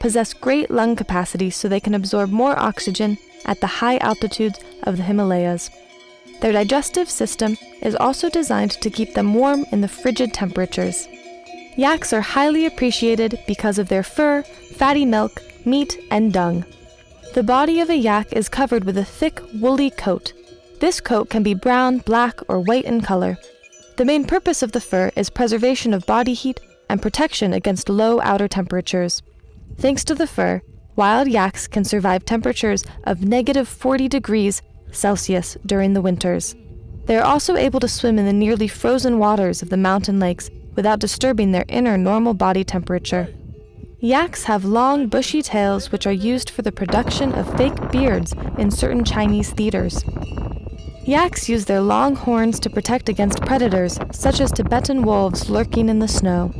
possess great lung capacity so they can absorb more oxygen at the high altitudes of the Himalayas. Their digestive system is also designed to keep them warm in the frigid temperatures. Yaks are highly appreciated because of their fur, fatty milk, meat, and dung. The body of a yak is covered with a thick, woolly coat. This coat can be brown, black, or white in color. The main purpose of the fur is preservation of body heat and protection against low outer temperatures. Thanks to the fur, wild yaks can survive temperatures of -40 degrees Celsius during the winters. They are also able to swim in the nearly frozen waters of the mountain lakes without disturbing their inner normal body temperature. Yaks have long, bushy tails which are used for the production of fake beards in certain Chinese theaters. Yaks use their long horns to protect against predators, such as Tibetan wolves lurking in the snow.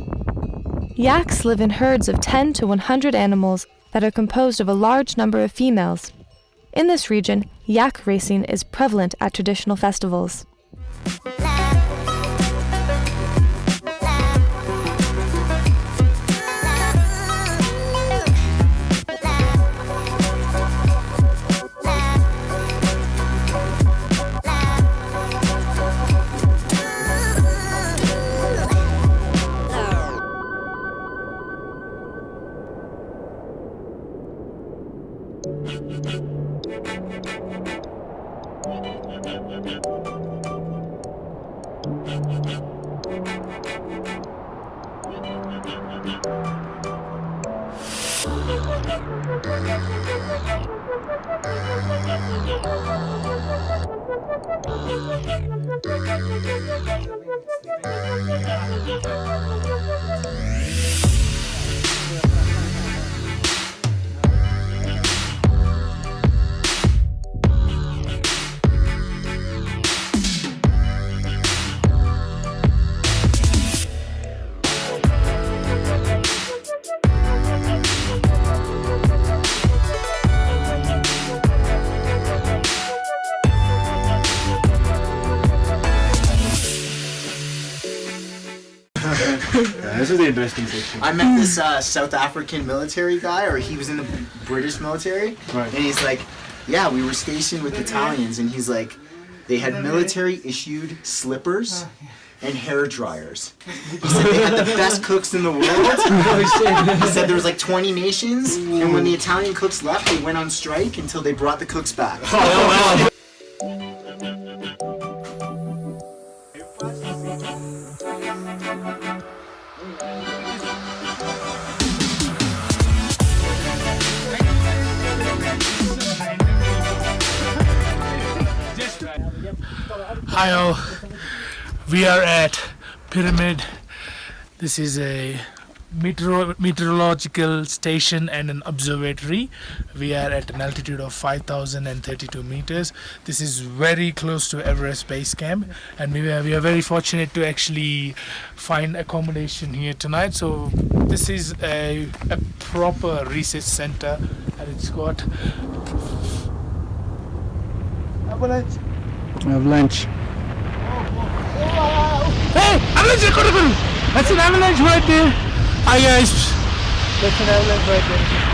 Yaks live in herds of 10 to 100 animals that are composed of a large number of females. In this region, yak racing is prevalent at traditional festivals. This is the interesting section. I met this South African military guy, or he was in the British military, Right. and he's like, yeah, we were stationed with Italians, and he's like, they had military issued slippers and hair dryers. He said they had the best cooks in the world. He said there was like 20 nations, and when the Italian cooks left, they went on strike until they brought the cooks back. Hi all, we are at Pyramid. This is a meteorological station and an observatory. We are at an altitude of 5,032 meters. This is very close to Everest Base Camp, and we are very fortunate to actually find accommodation here tonight. So this is a proper research center, and it's got Avalanche. Hey! Avalanche! That's an avalanche right there! Hi guys! That's an avalanche right there.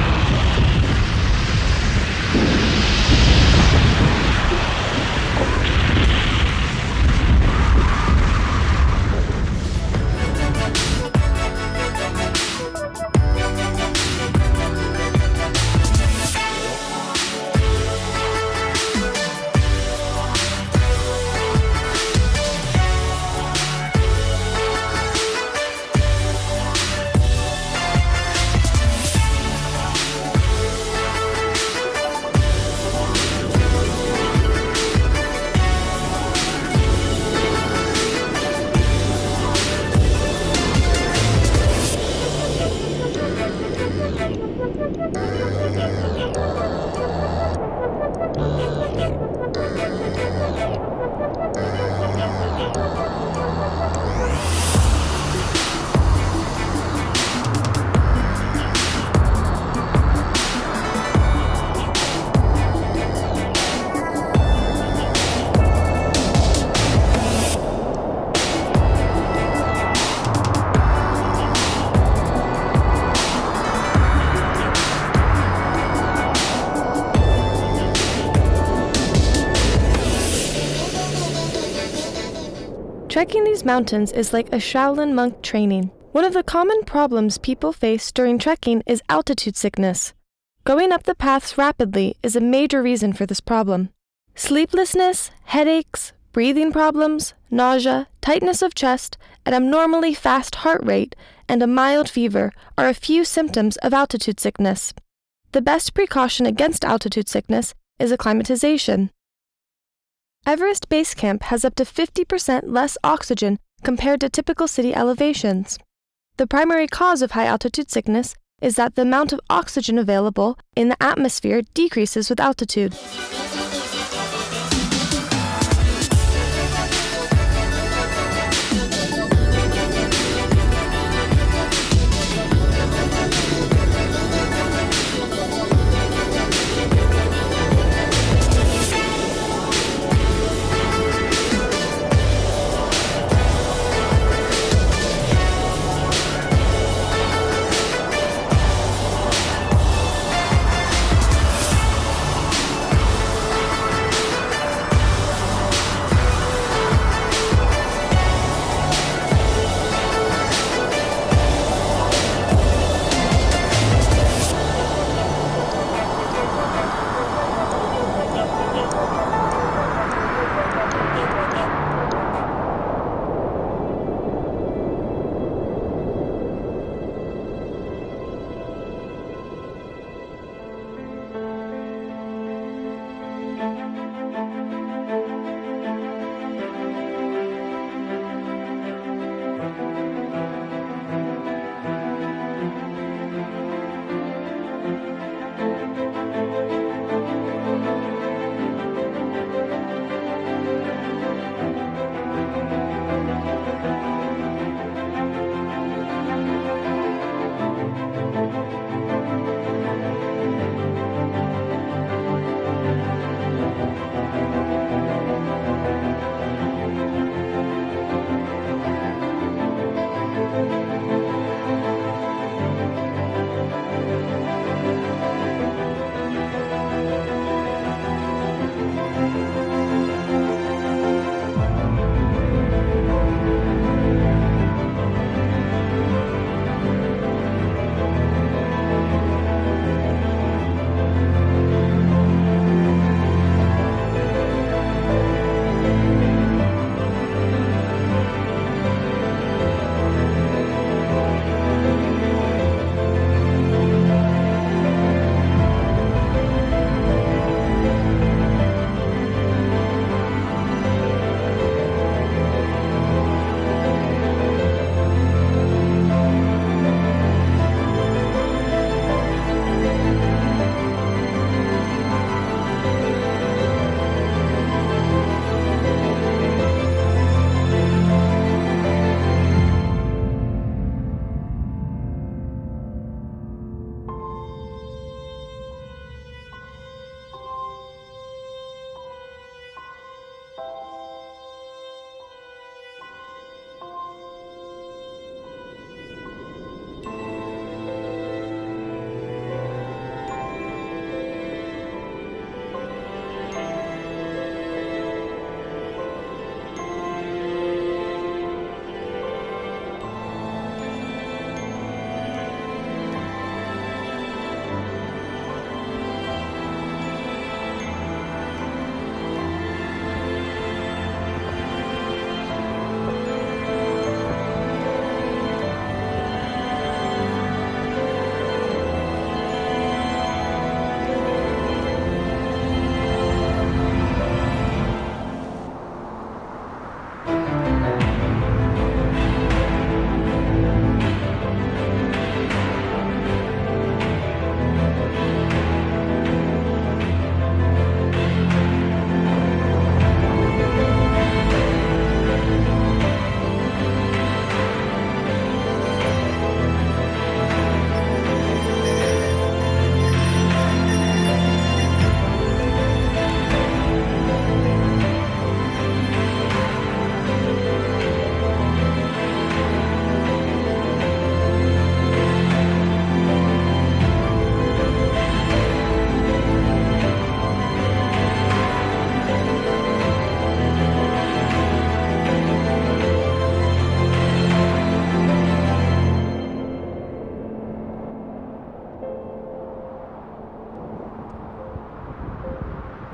Trekking these mountains is like a Shaolin monk training. One of the common problems people face during trekking is altitude sickness. Going up the paths rapidly is a major reason for this problem. Sleeplessness, headaches, breathing problems, nausea, tightness of chest, an abnormally fast heart rate, and a mild fever are a few symptoms of altitude sickness. The best precaution against altitude sickness is acclimatization. Everest Base Camp has up to 50% less oxygen compared to typical city elevations. The primary cause of high altitude sickness is that the amount of oxygen available in the atmosphere decreases with altitude.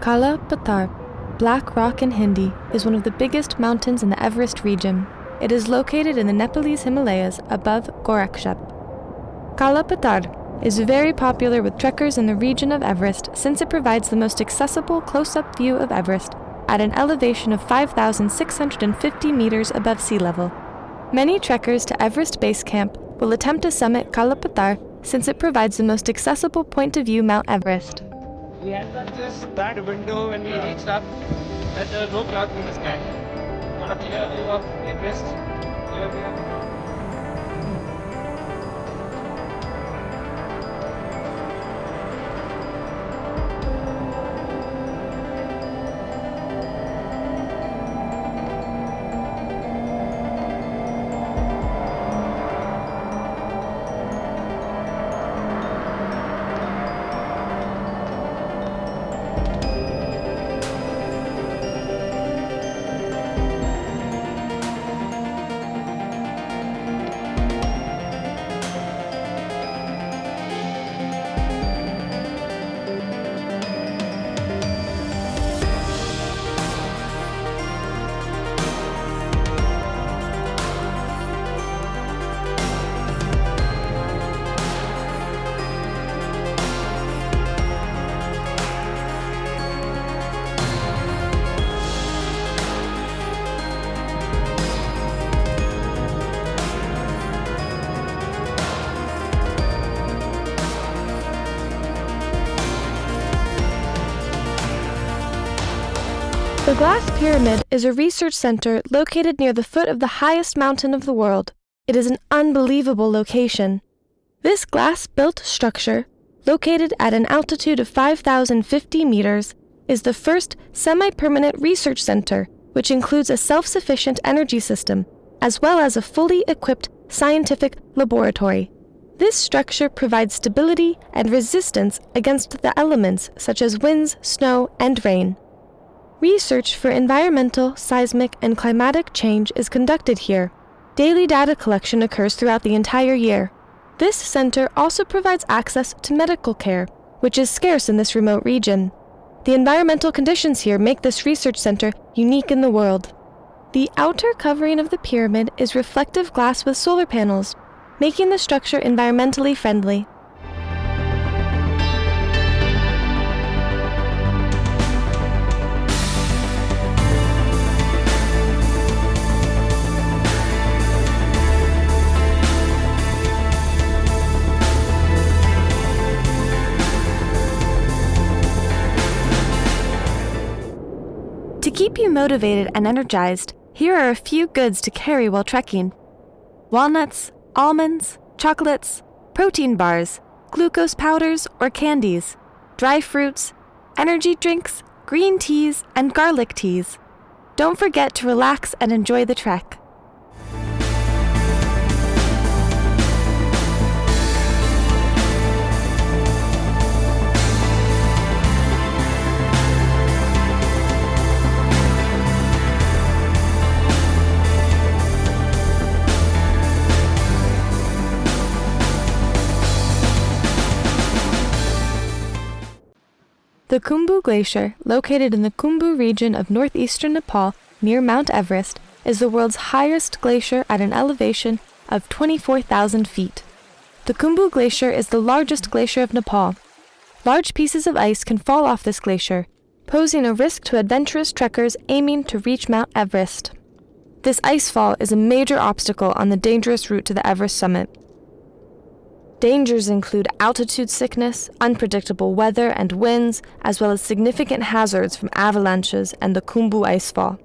Kala Patar, Black Rock in Hindi, is one of the biggest mountains in the Everest region. It is located in the Nepalese Himalayas above Gorakshep. Kala Patar is very popular with trekkers in the region of Everest since it provides the most accessible close-up view of Everest at an elevation of 5,650 meters above sea level. Many trekkers to Everest Base Camp will attempt to summit Kala Patar since it provides the most accessible point to view Mount Everest. We had just that window when we reached up that there was no clouds in the sky. What a clear view of Everest. Clear view. The Glass Pyramid is a research center located near the foot of the highest mountain of the world. It is an unbelievable location. This glass-built structure, located at an altitude of 5,050 meters, is the first semi-permanent research center, which includes a self-sufficient energy system, as well as a fully equipped scientific laboratory. This structure provides stability and resistance against the elements such as winds, snow, and rain. Research for environmental, seismic, and climatic change is conducted here. Daily data collection occurs throughout the entire year. This center also provides access to medical care, which is scarce in this remote region. The environmental conditions here make this research center unique in the world. The outer covering of the pyramid is reflective glass with solar panels, making the structure environmentally friendly. To keep you motivated and energized, here are a few goods to carry while trekking. Walnuts, almonds, chocolates, protein bars, glucose powders or candies, dry fruits, energy drinks, green teas, and garlic teas. Don't forget to relax and enjoy the trek. The Khumbu Glacier, located in the Khumbu region of northeastern Nepal near Mount Everest, is the world's highest glacier at an elevation of 24,000 feet. The Khumbu Glacier is the largest glacier of Nepal. Large pieces of ice can fall off this glacier, posing a risk to adventurous trekkers aiming to reach Mount Everest. This icefall is a major obstacle on the dangerous route to the Everest summit. Dangers include altitude sickness, unpredictable weather and winds, as well as significant hazards from avalanches and the Khumbu icefall.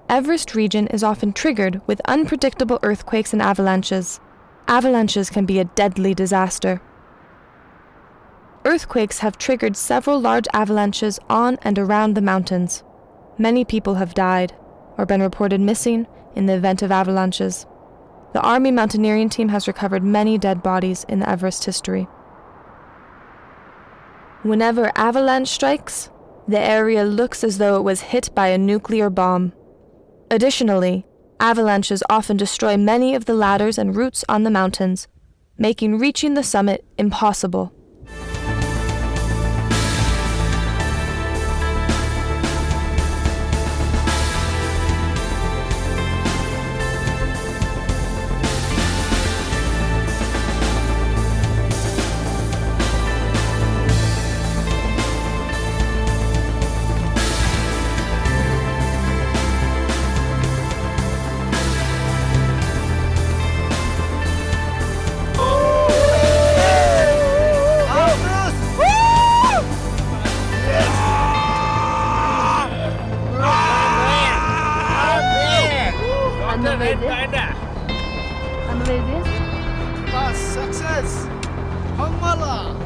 Everest region is often triggered with unpredictable earthquakes and avalanches. Avalanches can be a deadly disaster. Earthquakes have triggered several large avalanches on and around the mountains. Many people have died or been reported missing in the event of avalanches. The Army mountaineering team has recovered many dead bodies in the Everest history. Whenever avalanche strikes, the area looks as though it was hit by a nuclear bomb. Additionally, avalanches often destroy many of the ladders and routes on the mountains, making reaching the summit impossible. On the way there. On the way there. Success! Hongmala!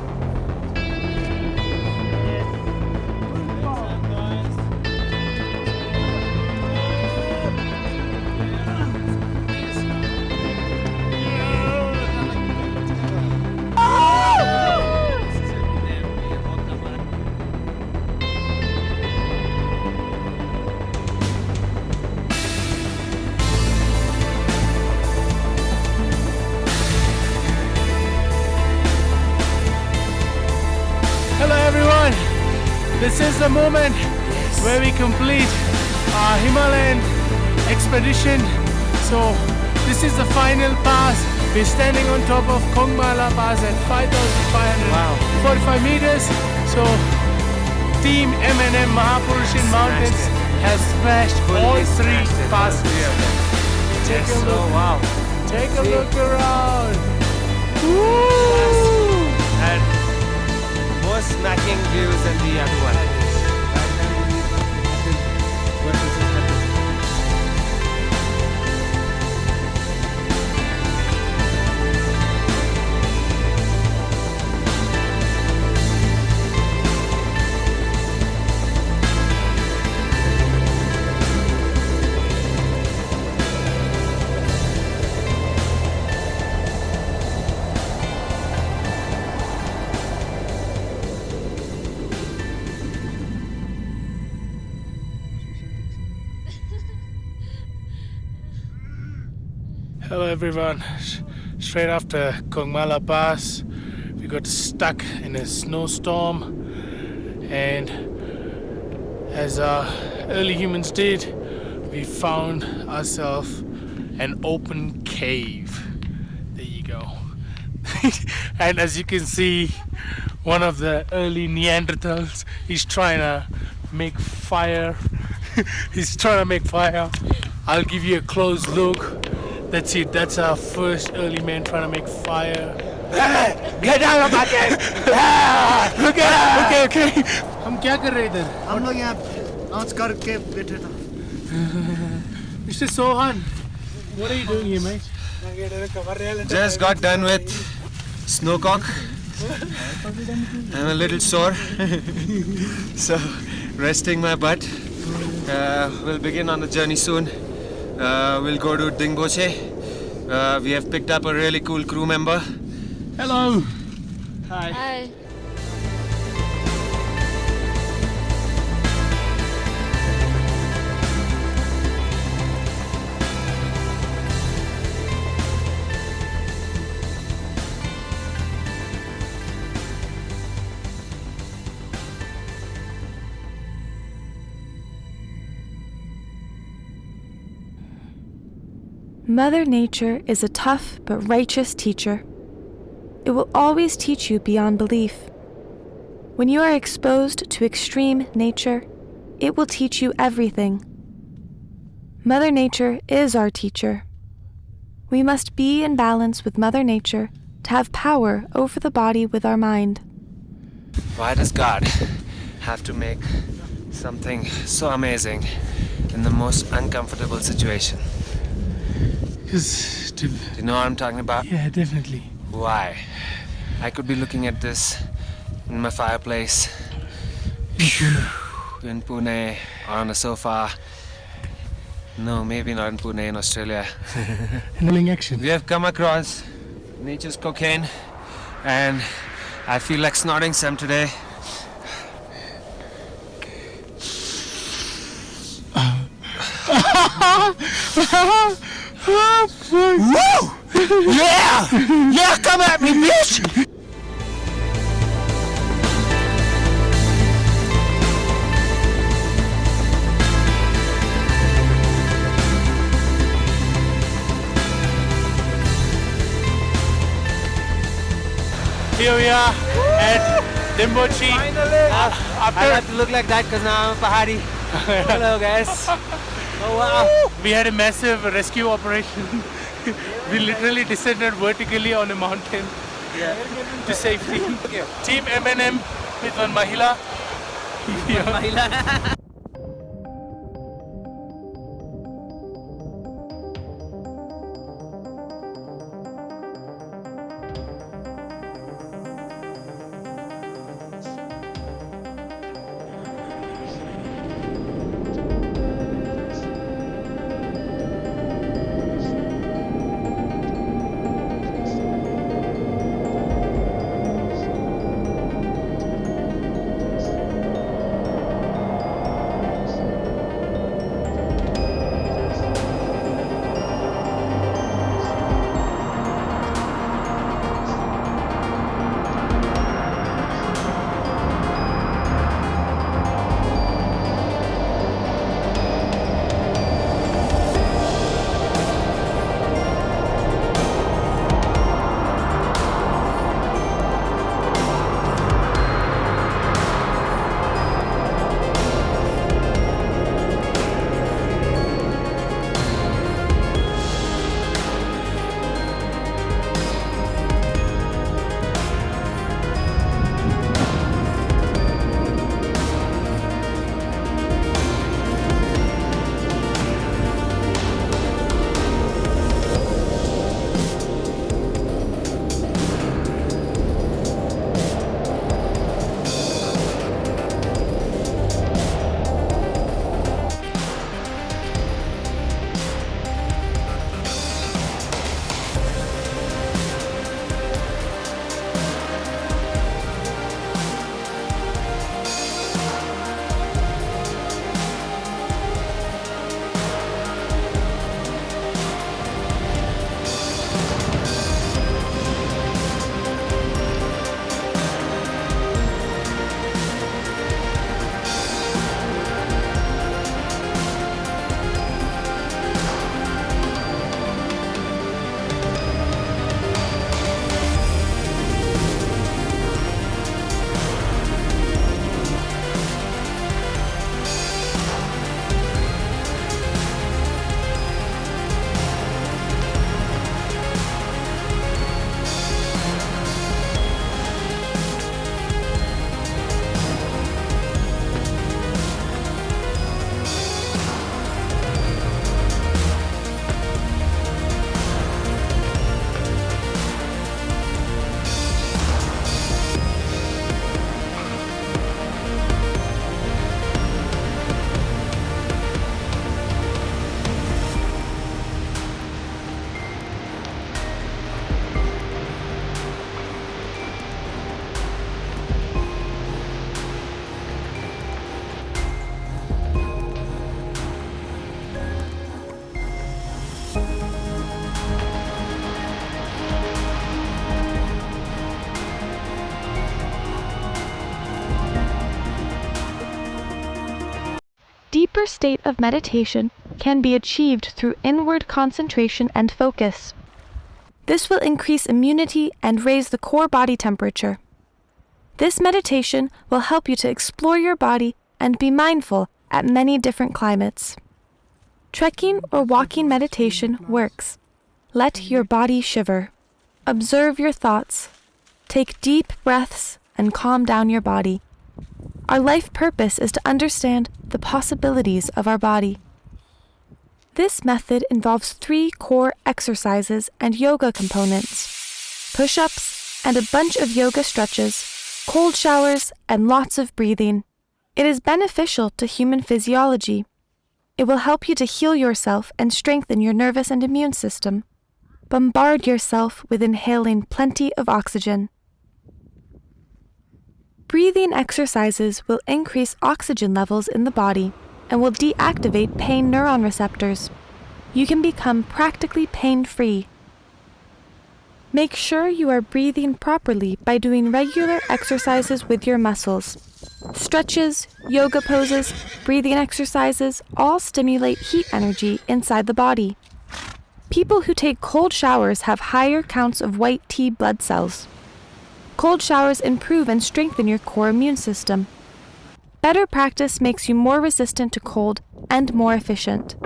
Hello everyone! This is the moment where we complete our Himalayan expedition. So this is the final pass. We're standing on top of Kongmala Pass at 5,545 meters. So Team M&M Mahapurushin Mountains has smashed all three passes. Take a look. Wow. Take a look around. Woo! And more smacking views than the other one. Hello everyone. Straight after Kongmala Pass, we got stuck in a snowstorm, and as early humans did, we found ourselves an open cave. There you go. And as you can see, one of the early Neanderthals is trying to make fire. He's trying to make fire. I'll give you a close look. That's it. That's our first early man trying to make fire. Get out of my cave! Okay. हम क्या कर रहे हैं इधर? हम लोग यहाँ launch करके बैठे थे। Mr. Sohan, what are you doing here, mate? Just got done with snowcock. I'm a little sore. So, resting my butt. We'll begin on the journey soon. We'll go to Dingboche. We have picked up a really cool crew member. Hello. Hi. Mother Nature is a tough but righteous teacher. It will always teach you beyond belief. When you are exposed to extreme nature, it will teach you everything. Mother Nature is our teacher. We must be in balance with Mother Nature to have power over the body with our mind. Why does God have to make something so amazing in the most uncomfortable situation? Because Do you know what I'm talking about? yeah, definitely. Why? I could be looking at this in my fireplace in Pune or on a sofa. No, maybe not in Pune, in Australia. Enabling action. We have come across nature's cocaine, and I feel like snorting some today. Woo! Yeah! Yeah, come at me, bitch! Here we are at Dimbochi. Finally! I have to look like that because now I'm a Pahari. Hello, guys. Oh, wow. We had a massive rescue operation. We literally descended vertically on a mountain to safety. Team M&M with one Mahila. deeper state of meditation can be achieved through inward concentration and focus. This will increase immunity and raise the core body temperature. This meditation will help you to explore your body and be mindful at many different climates. Trekking or walking meditation works. Let your body shiver. Observe your thoughts. Take deep breaths and calm down your body. Our life purpose is to understand the possibilities of our body. This method involves 3 core exercises and yoga components: push-ups and a bunch of yoga stretches, cold showers, and lots of breathing. It is beneficial to human physiology. It will help you to heal yourself and strengthen your nervous and immune system. Bombard yourself with inhaling plenty of oxygen. Breathing exercises will increase oxygen levels in the body and will deactivate pain neuron receptors. You can become practically pain-free. Make sure you are breathing properly by doing regular exercises with your muscles. Stretches, yoga poses, breathing exercises all stimulate heat energy inside the body. People who take cold showers have higher counts of white T blood cells. Cold showers improve and strengthen your core immune system. Better practice makes you more resistant to cold and more efficient.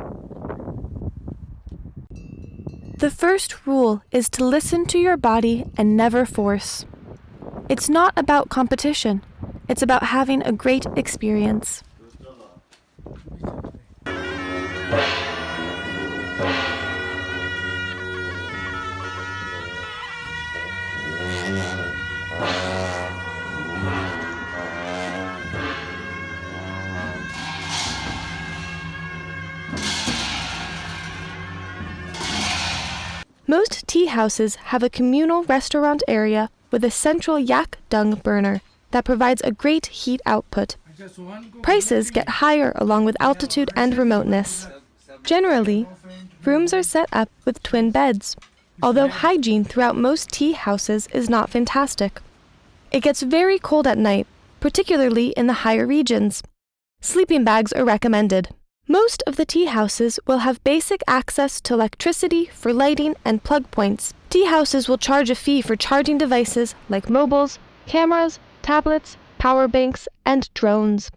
The first rule is to listen to your body and never force. It's not about competition. It's about having a great experience. Most tea houses have a communal restaurant area with a central yak dung burner that provides a great heat output. Prices get higher along with altitude and remoteness. Generally, rooms are set up with twin beds, although hygiene throughout most tea houses is not fantastic. It gets very cold at night, particularly in the higher regions. Sleeping bags are recommended. Most of the tea houses will have basic access to electricity for lighting and plug points. Tea houses will charge a fee for charging devices like mobiles, cameras, tablets, power banks, and drones.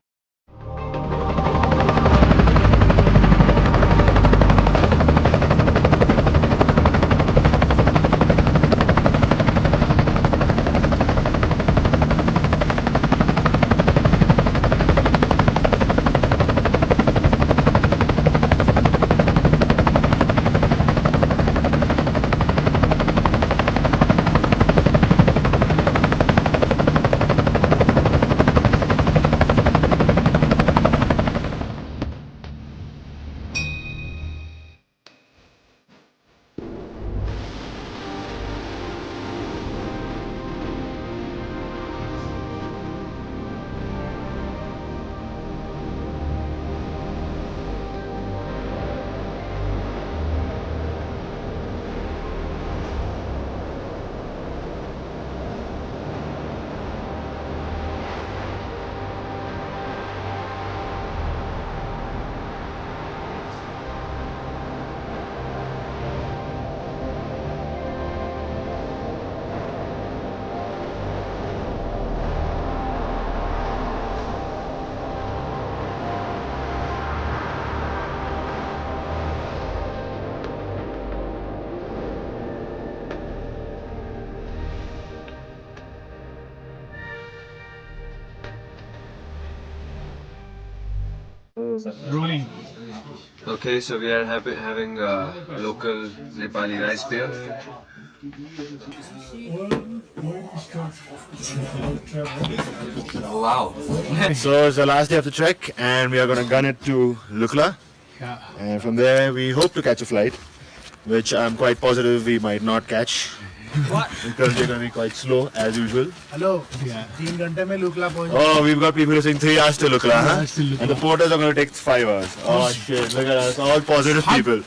Okay, so we are having local Nepali rice beer. Oh, wow. So it's the last day of the trek and we are going to gun it to Lukla. And from there we hope to catch a flight, which I'm quite positive we might not catch. What? Because they're going to be quite slow as usual. Hello. 3 घंटे में लुकला पहुंच. Oh, we've got people saying 3 hours to Lukla, huh? And the porters are going to take 5 hours. Oh shit, look at us, all positive people.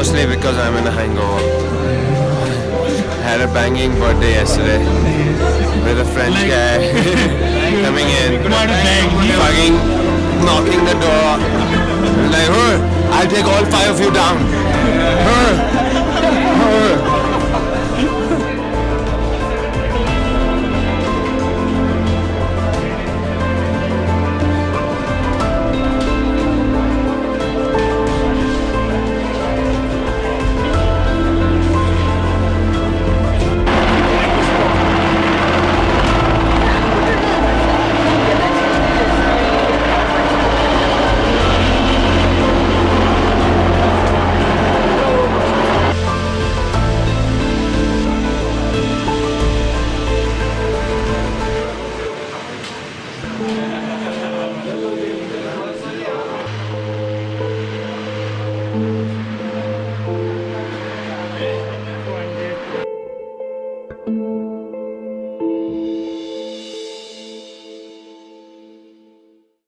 Mostly because I'm in a hangover. Had a banging birthday yesterday with a French guy coming in, fucking knocking the door. Like, oh, I'll take all 5 of you down.